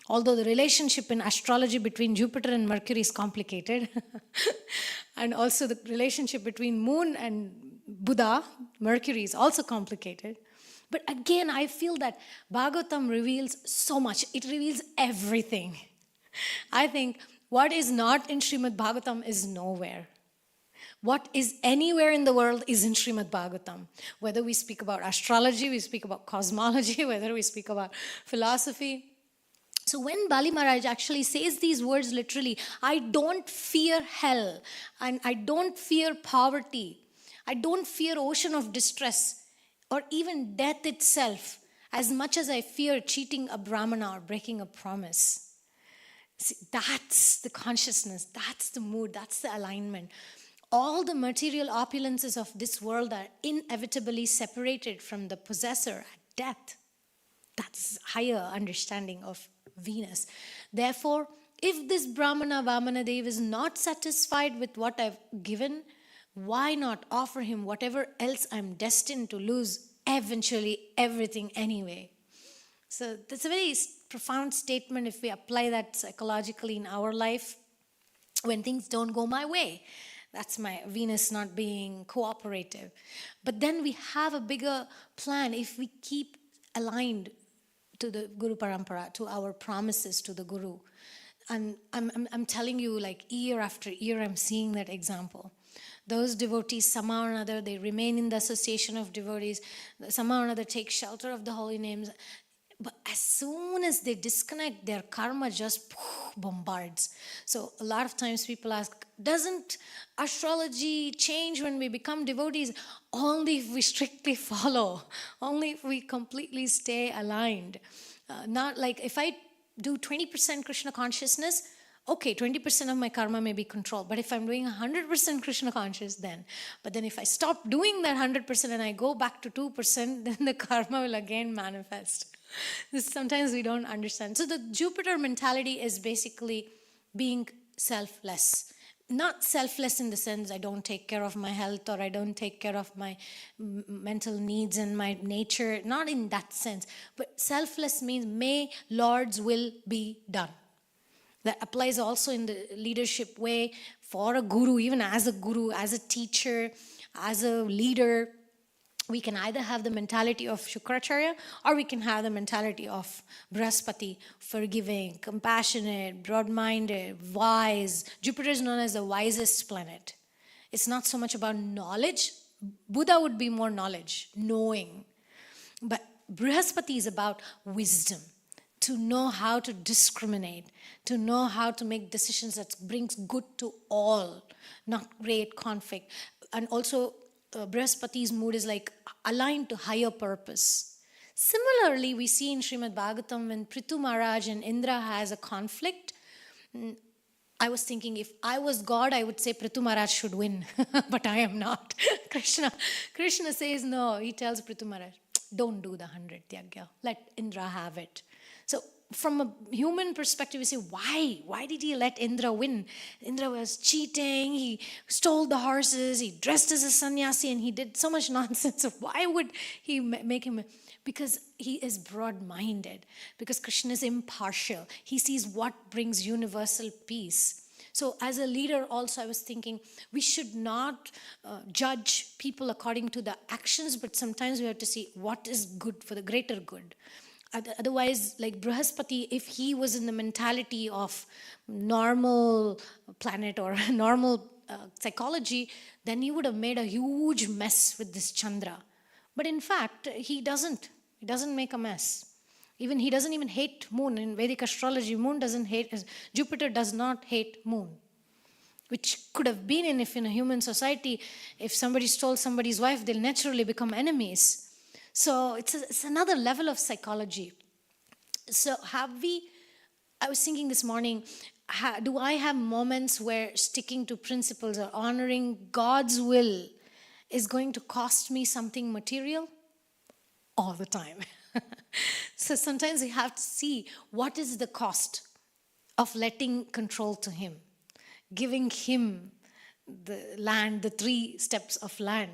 Although the relationship in astrology between Jupiter and Mercury is complicated. And also the relationship between Moon and Buddha, Mercury, is also complicated. But again, I feel that Bhagavatam reveals so much. It reveals everything. I think what is not in Srimad Bhagavatam is nowhere. What is anywhere in the world is in Srimad Bhagavatam. Whether we speak about astrology, we speak about cosmology, whether we speak about philosophy. So when Bali Maharaj actually says these words literally, I don't fear hell, and I don't fear poverty, I don't fear ocean of distress, or even death itself, as much as I fear cheating a Brahmana or breaking a promise. See, that's the consciousness, that's the mood, that's the alignment. All the material opulences of this world are inevitably separated from the possessor at death. That's higher understanding of Venus. Therefore, if this Brahmana Vamanadevas is not satisfied with what I've given, why not offer him whatever else I'm destined to lose, eventually everything anyway? So that's a very profound statement if we apply that psychologically in our life when things don't go my way. That's my Venus not being cooperative. But then we have a bigger plan if we keep aligned to the Guru Parampara, to our promises to the Guru. And I'm telling you, like year after year, I'm seeing that example. Those devotees, somehow or another, they remain in the association of devotees, somehow or another take shelter of the holy names. But as soon as they disconnect, their karma just bombards. So a lot of times people ask, doesn't astrology change when we become devotees? Only if we strictly follow, only if we completely stay aligned. Not like if I do 20% Krishna consciousness, okay, 20% of my karma may be controlled. But if I'm doing 100% Krishna conscious, then. But then if I stop doing that 100% and I go back to 2%, then the karma will again manifest. This sometimes we don't understand. So the Jupiter mentality is basically being selfless. Not selfless in the sense I don't take care of my health or I don't take care of my mental needs and my nature. Not in that sense. But selfless means may Lord's will be done. That applies also in the leadership way for a guru, even as a teacher, as a leader. We can either have the mentality of Shukracharya or we can have the mentality of Brihaspati, forgiving, compassionate, broad-minded, wise. Jupiter is known as the wisest planet. It's not so much about knowledge. Buddha would be more knowledge, knowing. But Brihaspati is about wisdom, to know how to discriminate, to know how to make decisions that brings good to all, not create conflict. And also, Brihaspati's mood is like aligned to higher purpose. Similarly, we see in Srimad Bhagavatam when Prithu Maharaj and Indra has a conflict. I was thinking if I was God, I would say Prithu Maharaj should win. But I am not. Krishna says no. He tells Prithu Maharaj, don't do the 100th yagya. Let Indra have it. So from a human perspective, we say, why? Why did he let Indra win? Indra was cheating, he stole the horses, he dressed as a sannyasi, and he did so much nonsense. So why would he make him? Because he is broad-minded, because Krishna is impartial. He sees what brings universal peace. So as a leader also, I was thinking, we should not judge people according to the actions, but sometimes we have to see what is good for the greater good. Otherwise, like Brihaspati, if he was in the mentality of normal planet or normal psychology, then he would have made a huge mess with this Chandra. But in fact, he doesn't. He doesn't make a mess. Even he doesn't even hate moon. In Vedic astrology, moon doesn't hate, Jupiter does not hate moon. Which could have been if in a human society, if somebody stole somebody's wife, they'll naturally become enemies. So it's another level of psychology. So I was thinking this morning, do I have moments where sticking to principles or honoring God's will is going to cost me something material? All the time. So sometimes we have to see what is the cost of letting control to Him, giving Him the land, the 3 steps of land.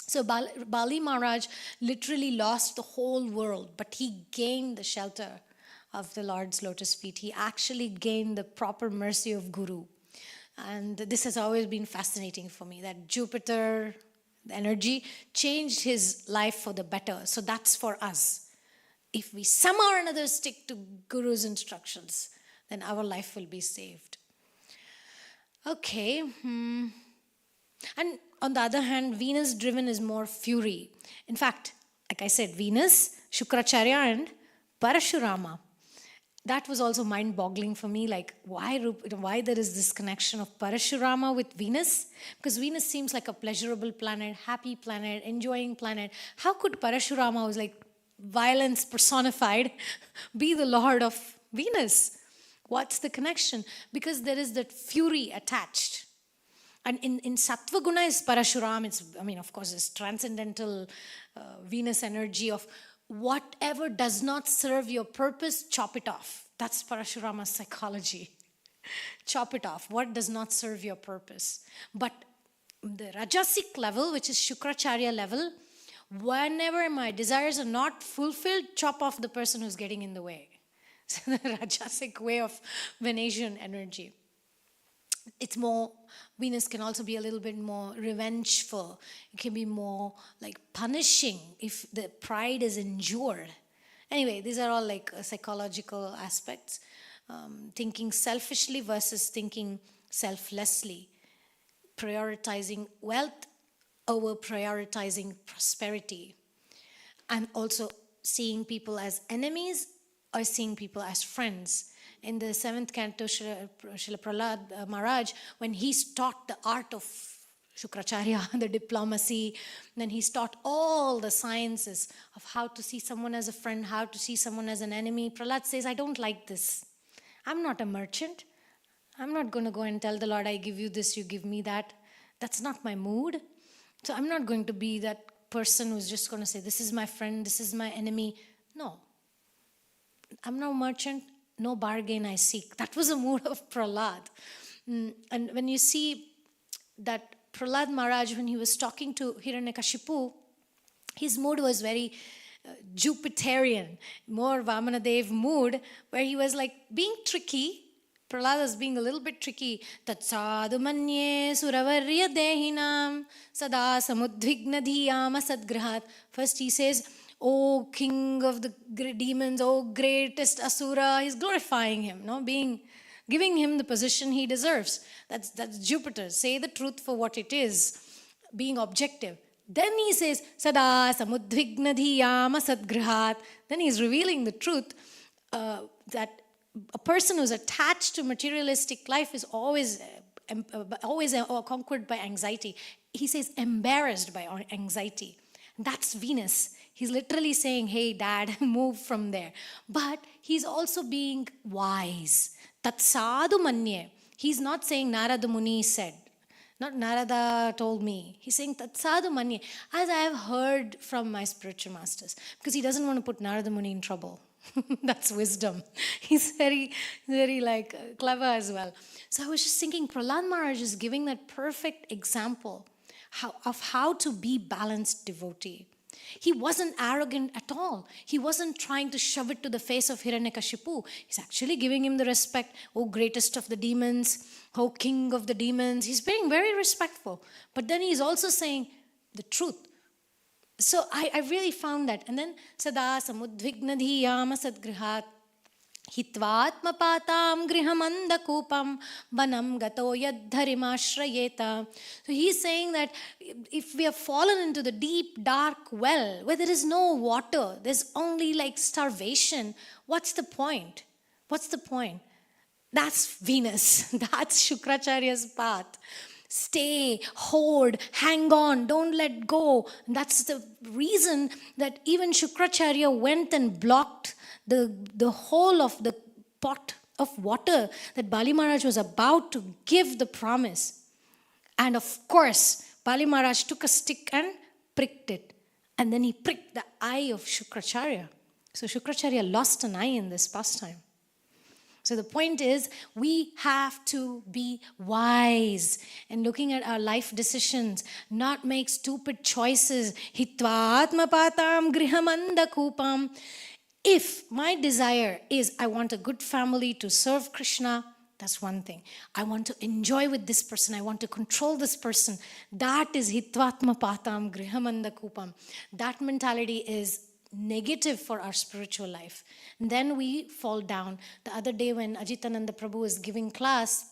So Bali Maharaj literally lost the whole world, but he gained the shelter of the Lord's lotus feet. He actually gained the proper mercy of Guru. And this has always been fascinating for me, that Jupiter, the energy, changed his life for the better. So that's for us. If we somehow or another stick to Guru's instructions, then our life will be saved. Okay. And on the other hand, Venus-driven is more fury. In fact, like I said, Venus, Shukracharya and Parashurama. That was also mind-boggling for me, like why there is this connection of Parashurama with Venus? Because Venus seems like a pleasurable planet, happy planet, enjoying planet. How could Parashurama, who's like violence personified, be the lord of Venus? What's the connection? Because there is that fury attached. And in Sattva Guna is Parashuram. Of course, it's transcendental Venus energy of whatever does not serve your purpose, chop it off. That's Parashurama's psychology. Chop it off. What does not serve your purpose? But the Rajasic level, which is Shukracharya level, whenever my desires are not fulfilled, chop off the person who's getting in the way. So the Rajasic way of Venusian energy. It's more, Venus can also be a little bit more revengeful. It can be more like punishing if the pride is endured. Anyway, these are all like psychological aspects. Thinking selfishly versus thinking selflessly. Prioritizing wealth over prioritizing prosperity. And also seeing people as enemies or seeing people as friends. In the 7th canto, Srila Prahlad Maharaj, when he's taught the art of Shukracharya, the diplomacy, then he's taught all the sciences of how to see someone as a friend, how to see someone as an enemy. Prahlad says, I don't like this. I'm not a merchant. I'm not going to go and tell the Lord, I give you this, you give me that. That's not my mood. So I'm not going to be that person who's just going to say, this is my friend, this is my enemy. No. I'm no merchant. no bargain I seek. That was the mood of Prahlad. And when you see that Prahlad Maharaj, when he was talking to Hiranyakashipu, his mood was very Jupiterian, more Vamanadeva mood, where he was like being tricky. Prahlad was being a little bit tricky. Tat sadhu manye suravarya dehinam sada samudvigna dhiyama sadgrahat. First he says, "Oh king of the demons, oh greatest asura," he's glorifying him, giving him the position he deserves. That's Jupiter. Say the truth for what it is, being objective. Then he says, "Sada samudvigna dhiyama sadgrahat." Then he's revealing the truth that a person who's attached to materialistic life is always conquered by anxiety. He says embarrassed by anxiety. That's Venus. He's literally saying, "Hey, Dad, move from there." But he's also being wise. Tat sadhu manye. He's not saying Narada Muni said. Not Narada told me. He's saying Tat sadhu manye. As I have heard from my spiritual masters. Because he doesn't want to put Narada Muni in trouble. That's wisdom. He's very, very clever as well. So I was just thinking, Prahlad Maharaj is giving that perfect example of how to be balanced devotee. He wasn't arrogant at all. He wasn't trying to shove it to the face of Hiranyakashipu. He's actually giving him the respect. "Oh, greatest of the demons. Oh, king of the demons." He's being very respectful. But then he's also saying the truth. So I really found that. And then sada samudvigna dhiyama sadgrihat hitvatma patam grihamanda kupam vanam gato yadharimashrayeta. So he's saying that if we have fallen into the deep dark well where there is no water, there's only starvation, what's the point? What's the point? That's Venus. That's Shukracharya's path. Stay, hold, hang on, don't let go. And that's the reason that even Shukracharya went and blocked the whole of the pot of water that Bali Maharaj was about to give the promise. And of course, Bali Maharaj took a stick and pricked it. And then he pricked the eye of Shukracharya. So Shukracharya lost an eye in this pastime. So the point is, we have to be wise in looking at our life decisions, not make stupid choices. Hitva atmapatam grihamanda kupam. If my desire is, I want a good family to serve Krishna, that's one thing. I want to enjoy with this person. I want to control this person. That is hitvatma patam grihamanda kupam. That mentality is negative for our spiritual life. And then we fall down. The other day when Ajitananda Prabhu was giving class,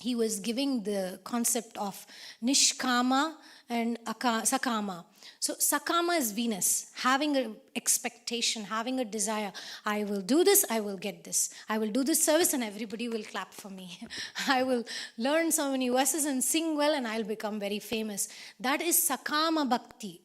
he was giving the concept of Nishkama and Sakama. So Sakama is Venus, having an expectation, having a desire. I will do this, I will get this. I will do this service and everybody will clap for me. I will learn so many verses and sing well and I'll become very famous. That is Sakama Bhakti.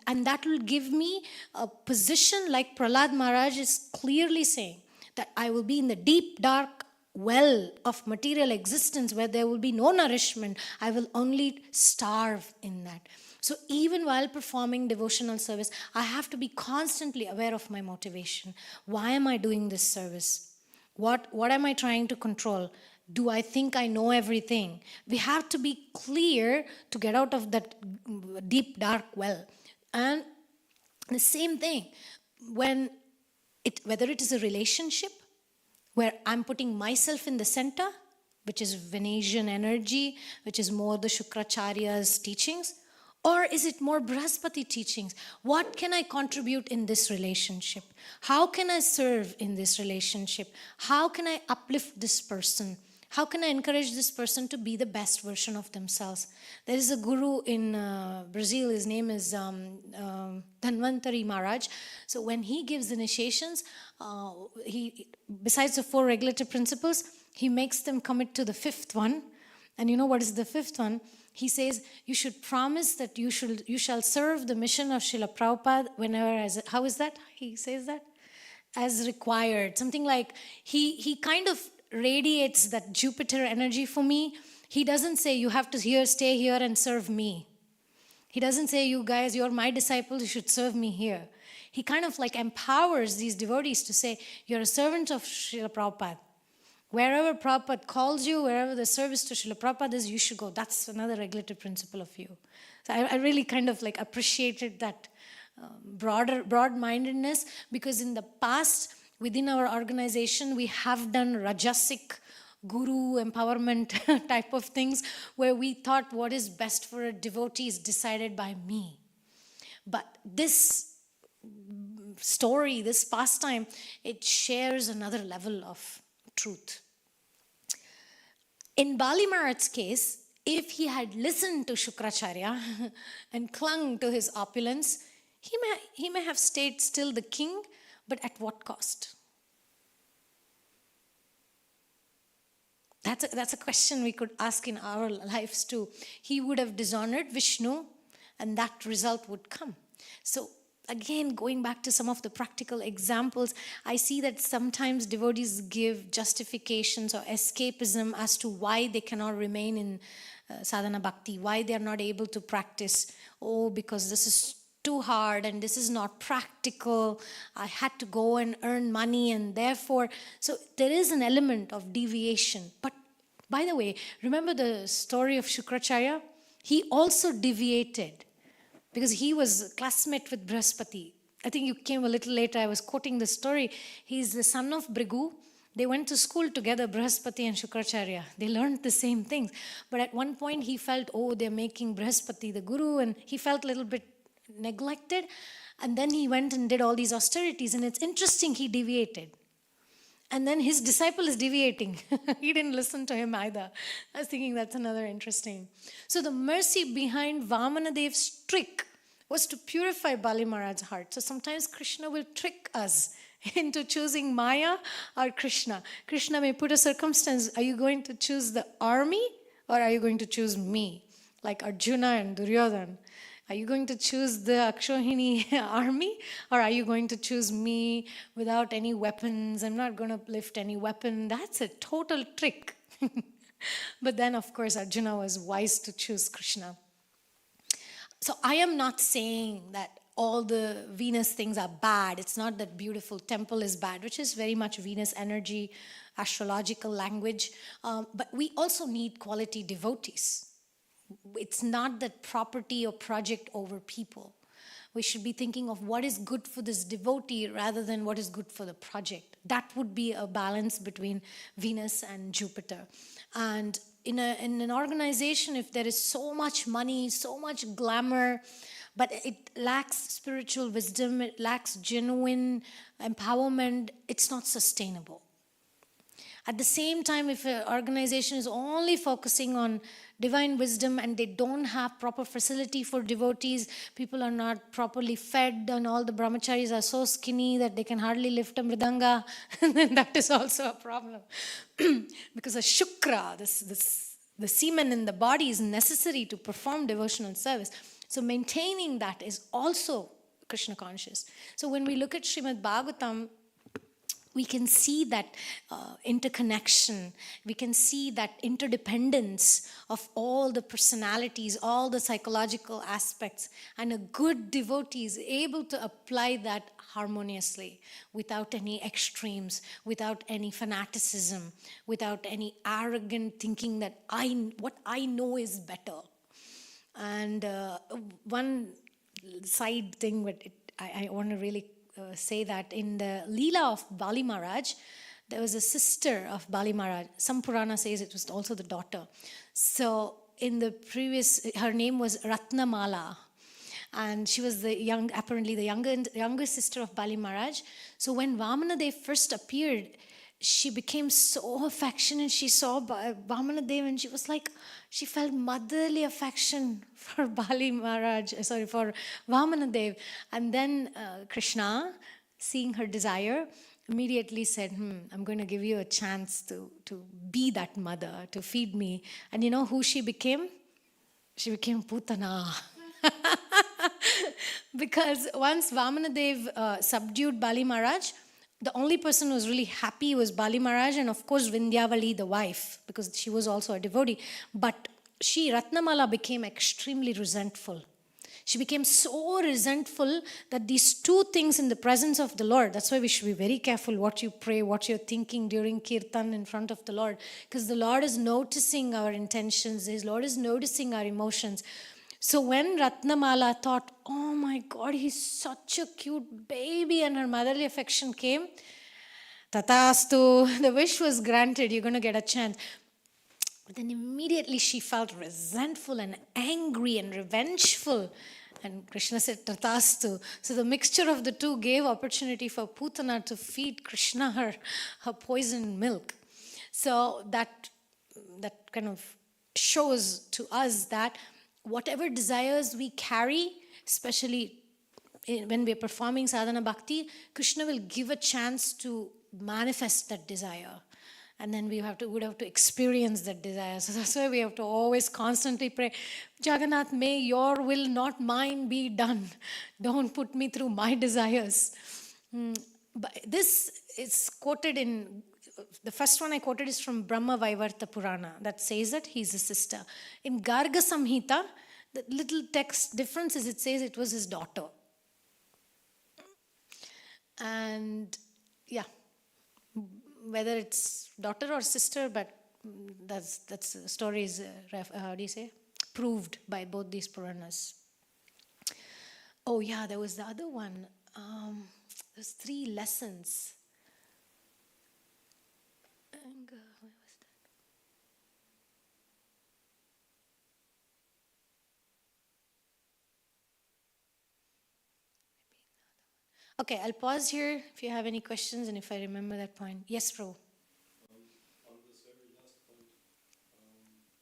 And that will give me a position like Prahlad Maharaj is clearly saying, that I will be in the deep dark well of material existence where there will be no nourishment. I will only starve in that. So even while performing devotional service, I have to be constantly aware of my motivation. Why am I doing this service? What am I trying to control? Do I think I know everything? We have to be clear to get out of that deep, dark well. And the same thing, whether it is a relationship where I'm putting myself in the center, which is Venetian energy, which is more the Shukracharya's teachings, or is it more Brahaspati teachings? What can I contribute in this relationship? How can I serve in this relationship? How can I uplift this person? How can I encourage this person to be the best version of themselves? There is a guru in Brazil, his name is Dhanvantari Maharaj. So when he gives initiations, he besides the 4 regulative principles, he makes them commit to the 5th one. And you know what is the 5th one? He says, you should promise that you shall serve the mission of Srila Prabhupada whenever, how is that? He says that? As required. Something like, he kind of radiates that Jupiter energy for me. He doesn't say you have to stay here and serve me. He doesn't say, you guys, you're my disciples, you should serve me here. He kind of like empowers these devotees to say, you're a servant of Srila Prabhupada. Wherever Prabhupada calls you, wherever the service to Srila Prabhupada is, you should go. That's another regulative principle of you. So I really kind of like appreciated that broad-mindedness, because in the past, within our organization, we have done Rajasic guru empowerment type of things, where we thought what is best for a devotee is decided by me. But this story, this pastime, it shares another level of truth. In Bali Maharaj's case, if he had listened to Shukracharya and clung to his opulence, he may have stayed still the king, but at what cost? That's a question we could ask in our lives too. He would have dishonored Vishnu, and that result would come. So again, going back to some of the practical examples, I see that sometimes devotees give justifications or escapism as to why they cannot remain in sadhana bhakti, why they are not able to practice. Oh, because this is too hard and this is not practical. I had to go and earn money, and therefore, so there is an element of deviation. But by the way, remember the story of Shukracharya? He also deviated because he was a classmate with Brihaspati. I think you came a little later. I was quoting the story. He's the son of Brigu. They went to school together, Brihaspati and Shukracharya. They learned the same things. But at one point he felt, oh, they're making Brihaspati the guru, and he felt a little bit neglected. And then he went and did all these austerities, and it's interesting, he deviated. And then his disciple is deviating. He didn't listen to him either. I was thinking that's another interesting. So the mercy behind Vamanadev's trick was to purify Bali Maharaj's heart. So sometimes Krishna will trick us into choosing Maya or Krishna. Krishna may put a circumstance, are you going to choose the army or are you going to choose me? Like Arjuna and Duryodhana. Are you going to choose the Akshohini army, or are you going to choose me without any weapons? I'm not going to lift any weapon. That's a total trick. But then, of course, Arjuna was wise to choose Krishna. So I am not saying that all the Venus things are bad. It's not that beautiful temple is bad, which is very much Venus energy, astrological language. But we also need quality devotees. It's not that property or project over people. We should be thinking of what is good for this devotee rather than what is good for the project. That would be a balance between Venus and Jupiter. And in an organization, if there is so much money, so much glamour, but it lacks spiritual wisdom, it lacks genuine empowerment, it's not sustainable. At the same time, if an organization is only focusing on divine wisdom and they don't have proper facility for devotees, people are not properly fed, and all the brahmacharis are so skinny that they can hardly lift a mridanga, then that is also a problem. Because a shukra, the semen in the body, is necessary to perform devotional service. So maintaining that is also Krishna conscious. So when we look at Srimad Bhagavatam, we can see that interconnection, we can see that interdependence of all the personalities, all the psychological aspects, and a good devotee is able to apply that harmoniously, without any extremes, without any fanaticism, without any arrogant thinking that what I know is better. And one side thing, but I want to really say that in the Leela of Bali Maharaj, there was a sister of Bali Maharaj. Some Purana says it was also the daughter. So in the previous, her name was Ratnamala. And she was apparently the younger sister of Bali Maharaj. So when Vamanadev first appeared, she became so affectionate. She saw Vamanadev and she was like, she felt motherly affection for for Vamanadev. And then Krishna, seeing her desire, immediately said, I'm going to give you a chance to be that mother, to feed me. And you know who she became? She became Putana. Because once Vamanadev subdued Bali Maharaj, the only person who was really happy was Bali Maharaj, and of course Vindhyavali, the wife, because she was also a devotee. But Ratnamala became extremely resentful. She became so resentful that these two things in the presence of the Lord, that's why we should be very careful what you pray, what you're thinking during kirtan in front of the Lord, because the Lord is noticing our intentions, His Lord is noticing our emotions. So when Ratnamala thought, oh my God, he's such a cute baby, and her motherly affection came, Tatastu, the wish was granted, you're going to get a chance. But then immediately she felt resentful and angry and revengeful. And Krishna said, Tatastu. So the mixture of the two gave opportunity for Putana to feed Krishna her poisoned milk. So that kind of shows to us that whatever desires we carry, especially when we are performing sadhana bhakti, Krishna will give a chance to manifest that desire. And then we would have to experience that desire. So that's why we have to always constantly pray, Jagannath, may your will, not mine, be done. Don't put me through my desires. But this is quoted in, the first one I quoted is from Brahma Vaivarta Purana that says that he's a sister. In Garga Samhita, the little text difference is it says it was his daughter. And yeah, whether it's daughter or sister, but that's the story is proved by both these Puranas. Oh yeah, there was the other one. There's 3 lessons. Anger, where was that? Okay, I'll pause here if you have any questions and if I remember that point. Yes, Prabhu. On this very last point,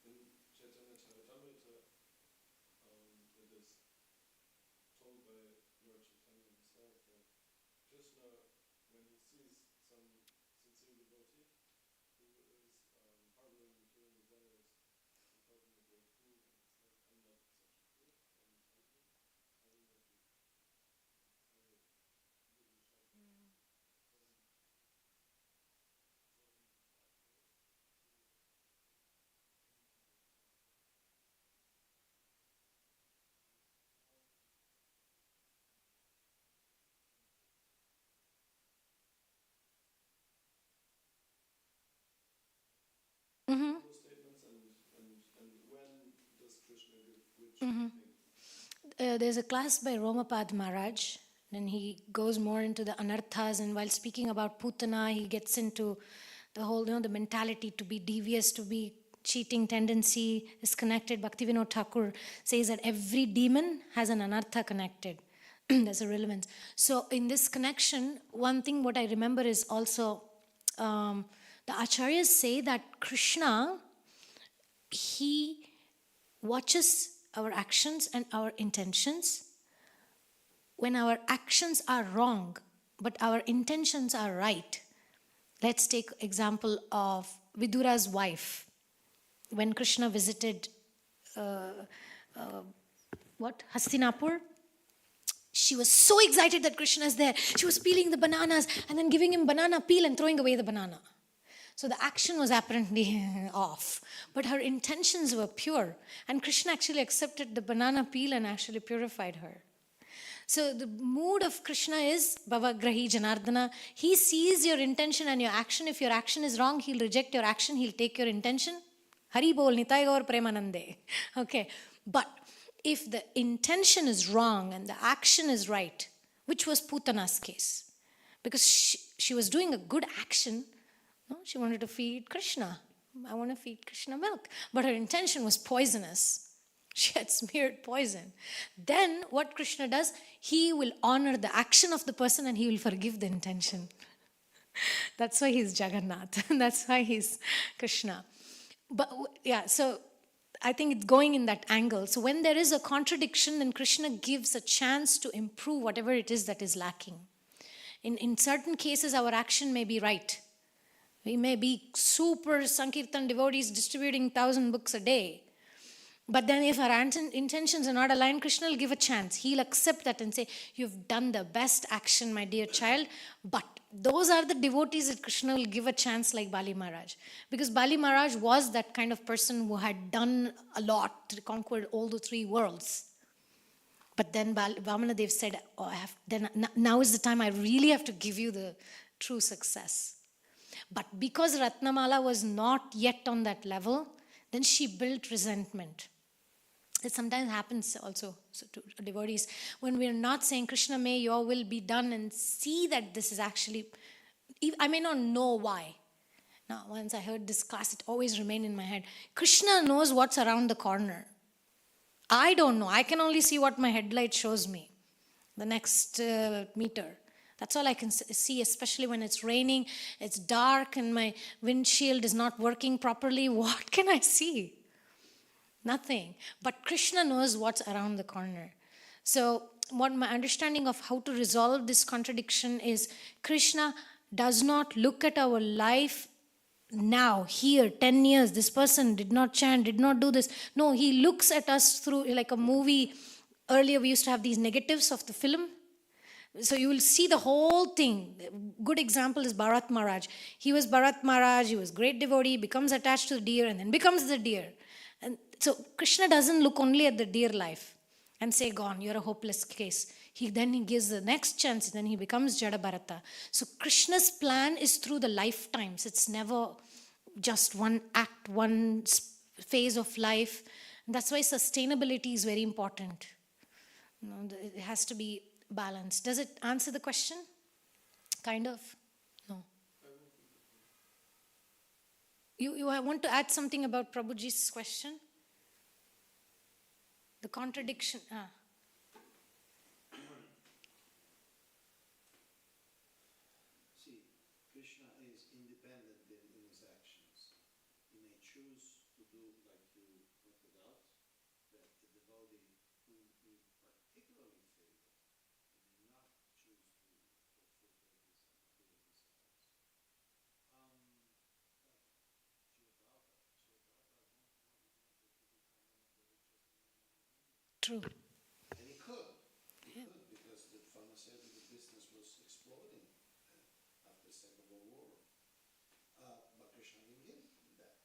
in Chaitanya Charitamrita, it is told by Lord Chaitanya himself that Krishna, when he sees some sincere devotee who is harboring material desires, he calls him a great fool and says, I'm not such a fool, and Arjuna, I will not be. I will usually shout at him. Those statements and when does Krishna give which thing? There's a class by Romapad Maharaj, and he goes more into the anarthas, and while speaking about Putana, he gets into the whole, the mentality to be devious, to be cheating tendency is connected. Bhaktivinoda Thakur says that every demon has an anartha connected. There's a relevance. So in this connection, one thing what I remember is also the acharyas say that Krishna, he watches our actions and our intentions. When our actions are wrong, but our intentions are right. Let's take example of Vidura's wife. When Krishna visited Hastinapur, she was so excited that Krishna is there. She was peeling the bananas and then giving him banana peel and throwing away the banana. So the action was apparently off, but her intentions were pure. And Krishna actually accepted the banana peel and actually purified her. So the mood of Krishna is Bhavagrahi Janardana. He sees your intention and your action. If your action is wrong, he'll reject your action. He'll take your intention. Hari bol Nitai Gaur Premanande. Okay. But if the intention is wrong and the action is right, which was Putana's case, because she was doing a good action, no, she wanted to feed Krishna. I want to feed Krishna milk. But her intention was poisonous. She had smeared poison. Then what Krishna does, he will honor the action of the person and he will forgive the intention. That's why he's Jagannath. That's why he's Krishna. But yeah, so I think it's going in that angle. So when there is a contradiction, then Krishna gives a chance to improve whatever it is that is lacking. In certain cases, our action may be right. We may be super Sankirtan devotees distributing 1,000 books a day. But then if our intentions are not aligned, Krishna will give a chance. He'll accept that and say, you've done the best action, my dear child. But those are the devotees that Krishna will give a chance, like Bali Maharaj. Because Bali Maharaj was that kind of person who had done a lot to conquer all the 3 worlds. But then Vamanadev said, oh, now is the time I really have to give you the true success. But because Ratnamala was not yet on that level, then she built resentment. It sometimes happens also to devotees when we're not saying, Krishna, may your will be done, and see that this is actually, I may not know why. Now, once I heard this class, it always remained in my head. Krishna knows what's around the corner. I don't know. I can only see what my headlight shows me, the next meter. That's all I can see, especially when it's raining, it's dark, and my windshield is not working properly. What can I see? Nothing. But Krishna knows what's around the corner. So what my understanding of how to resolve this contradiction is, Krishna does not look at our life now, here, 10 years, this person did not chant, did not do this. No, he looks at us through like a movie. Earlier we used to have these negatives of the film. So you will see the whole thing. Good example is Bharat Maharaj. He was Bharat Maharaj, he was great devotee, becomes attached to the deer and then becomes the deer. And so Krishna doesn't look only at the deer life and say, gone, you're a hopeless case. He gives the next chance, then he becomes Jada Bharata. So Krishna's plan is through the lifetimes. It's never just one act, one phase of life. And that's why sustainability is very important. It has to be balanced. Does it answer the question? Kind of? No. You want to add something about Prabhuji's question? The contradiction. See, Krishna is independent in his actions. He may choose to do like you pointed out, that the devotee whom he particularly favor, he may not choose to fulfill their desires. Like Srila Prabhupada. Srila Prabhupada wanted to become one of the richest men in True. India. And he could. He could, because the pharmaceutical business was exploding after the Second World War. But Krishna didn't give him that.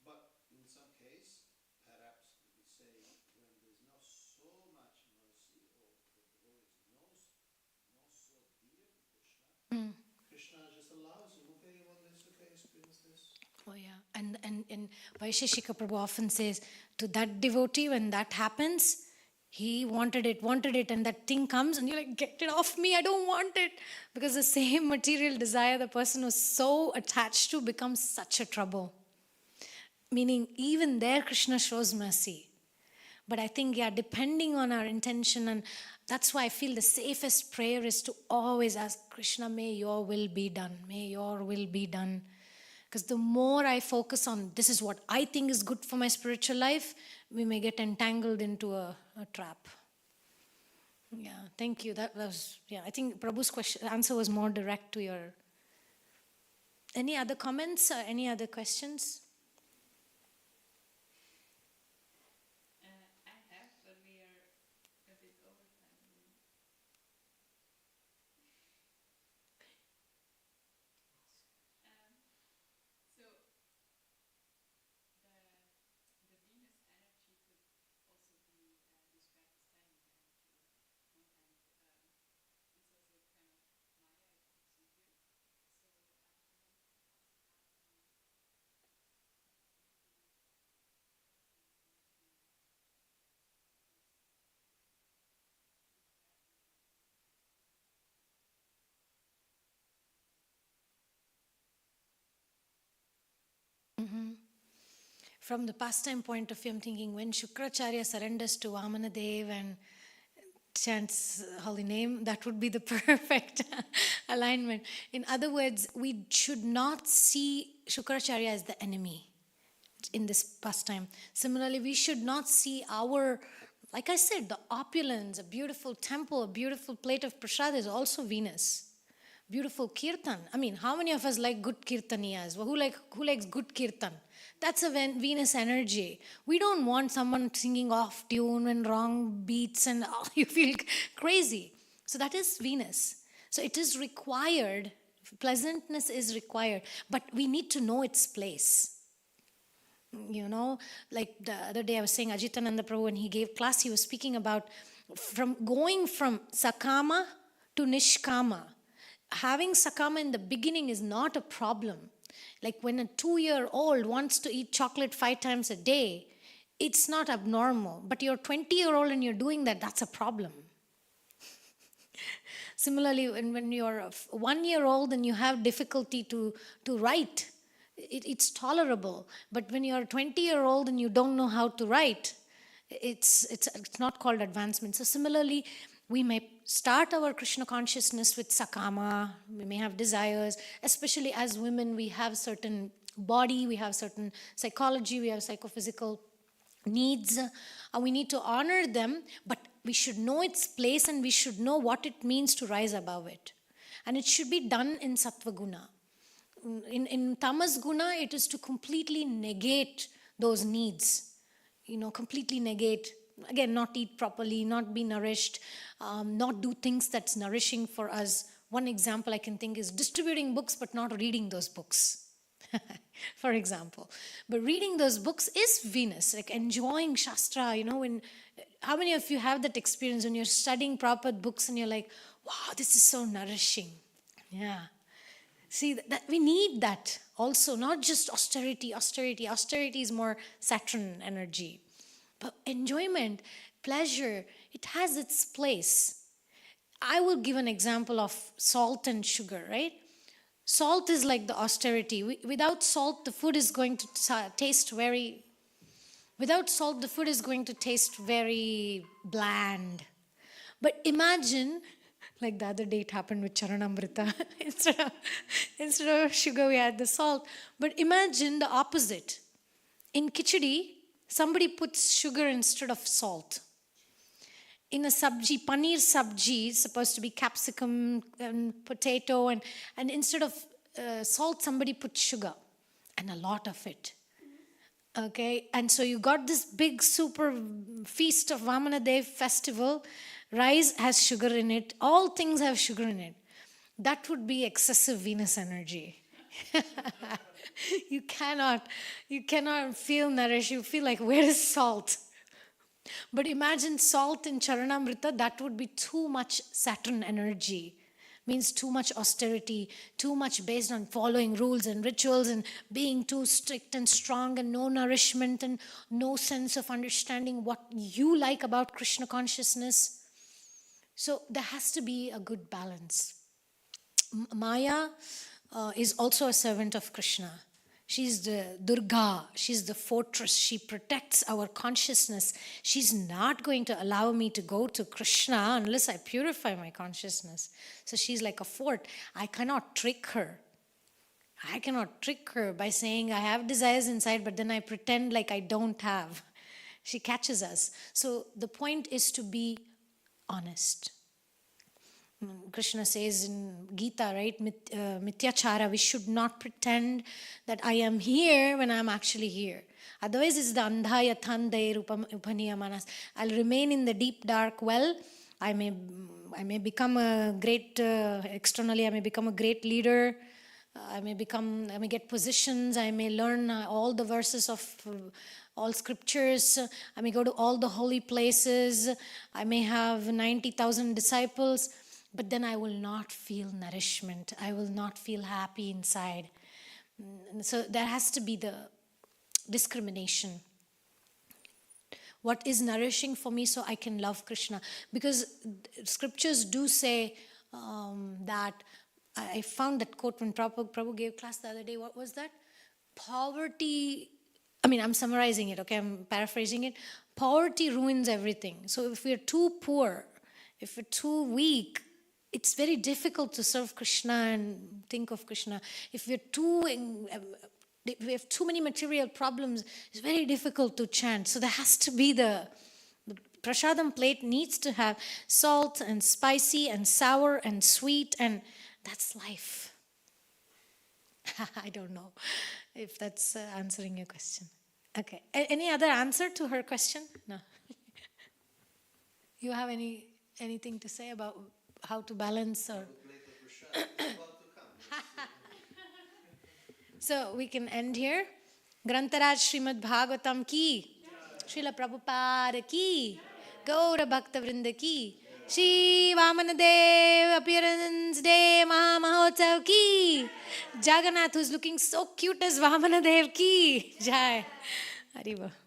But in some case, perhaps we say when there's not so much mercy, or the devotee is not so dear to Krishna, Krishna just allows him, okay, you want this, okay, experience this. Oh yeah, and Vaisheshika Prabhu often says to that devotee, when that happens, he wanted it, and that thing comes and you're like, get it off me, I don't want it. Because the same material desire the person was so attached to becomes such a trouble. Meaning even there Krishna shows mercy. But I think, depending on our intention, and that's why I feel the safest prayer is to always ask Krishna, may your will be done, may your will be done. Because the more I focus on this is what I think is good for my spiritual life, we may get entangled into a trap. Yeah, thank you. That was, I think Prabhu's answer was more direct to your... Any other comments or any other questions? I have, but we are a bit over time. So the Venus energy could also be described as feminine energy, or one kind of it's also a kind of Maya, it comes in here. So I wanted to ask From the pastime point of view, I'm thinking when Shukracharya surrenders to Vamanadeva and chants holy name, that would be the perfect alignment. In other words, we should not see Shukracharya as the enemy in this pastime. Similarly, we should not see our, like I said, the opulence, a beautiful temple, a beautiful plate of prasad is also Venus. Beautiful kirtan. I mean, how many of us like good kirtaniyas? Who likes good kirtan? That's a Venus energy. We don't want someone singing off tune and wrong beats and you feel crazy. So that is Venus. So it is required. Pleasantness is required. But we need to know its place. Like the other day I was saying Ajitananda Prabhu, when he gave class, he was speaking about going from sakama to nishkama. Having sakama in the beginning is not a problem. Like when a 2-year-old wants to eat chocolate 5 times a day, it's not abnormal. But you're 20-year-old and you're doing that, that's a problem. Similarly, when you're a 1-year-old and you have difficulty to write, it's tolerable. But when you're a 20-year-old and you don't know how to write, it's not called advancement. So similarly, we may start our Krishna consciousness with sakama. We may have desires. Especially as women, we have certain body, we have certain psychology, we have psychophysical needs. We need to honor them, but we should know its place and we should know what it means to rise above it. And it should be done in sattva guna. In tamas guna, it is to completely negate those needs. Completely negate. Again, not eat properly, not be nourished, not do things that's nourishing for us. One example I can think is distributing books but not reading those books. For example. But reading those books is Venus, like enjoying Shastra, how many of you have that experience when you're studying proper books and you're like, wow, this is so nourishing. Yeah. See, that we need that also, not just austerity. Austerity is more Saturn energy. But enjoyment, pleasure, it has its place. I will give an example of salt and sugar, right? Salt is like the austerity. Without salt, the food is going to taste very... Without salt, the food is going to taste very bland. But imagine, like the other day it happened with Charanamrita. instead of sugar, we had the salt. But imagine the opposite. In khichdi, somebody puts sugar instead of salt. In a sabji, paneer sabji, it's supposed to be capsicum and potato, and instead of salt, somebody puts sugar, and a lot of it. Okay, and so you got this big super feast of Vamanadeva festival. Rice has sugar in it. All things have sugar in it. That would be excessive Venus energy. You cannot feel nourished. You feel like, where is salt? But imagine salt in Charanamrita, that would be too much Saturn energy. Means too much austerity, too much based on following rules and rituals and being too strict and strong and no nourishment and no sense of understanding what you like about Krishna consciousness. So there has to be a good balance. Maya is also a servant of Krishna. She's the Durga. She's the fortress. She protects our consciousness. She's not going to allow me to go to Krishna unless I purify my consciousness. So she's like a fort. I cannot trick her. By saying I have desires inside, but then I pretend like I don't have. She catches us. So the point is to be honest. Krishna says in Gita, right, mityachara, we should not pretend that I am here when I am actually here. Otherwise it's the andhaya thandaya upaniya manas. I'll remain in the deep dark well. I may become a great, externally I may become a great leader. I may get positions. I may learn all the verses of all scriptures. I may go to all the holy places. I may have 90,000 disciples. But then I will not feel nourishment. I will not feel happy inside. So there has to be the discrimination. What is nourishing for me so I can love Krishna? Because scriptures do say that, I found that quote when Prabhu gave class the other day. What was that? Poverty, I'm summarizing it, okay? I'm paraphrasing it. Poverty ruins everything. So if we're too poor, if we're too weak, it's very difficult to serve Krishna and think of Krishna. If we have too many material problems, it's very difficult to chant. So there has to be the prasadam plate needs to have salt and spicy and sour and sweet, and that's life. I don't know if that's answering your question. Okay. Any other answer to her question? No. You have anything to say about how to balance or... So we can end here. Grantaraj Srimad Bhagavatam ki, Srila Prabhupada ki, Gaura Bhakta Vrinda ki, Shri Vamanadevas Appearance Day Mahamahotsav ki, Jagannath who's looking so cute as Vamanadev ki, Jai. Haribo.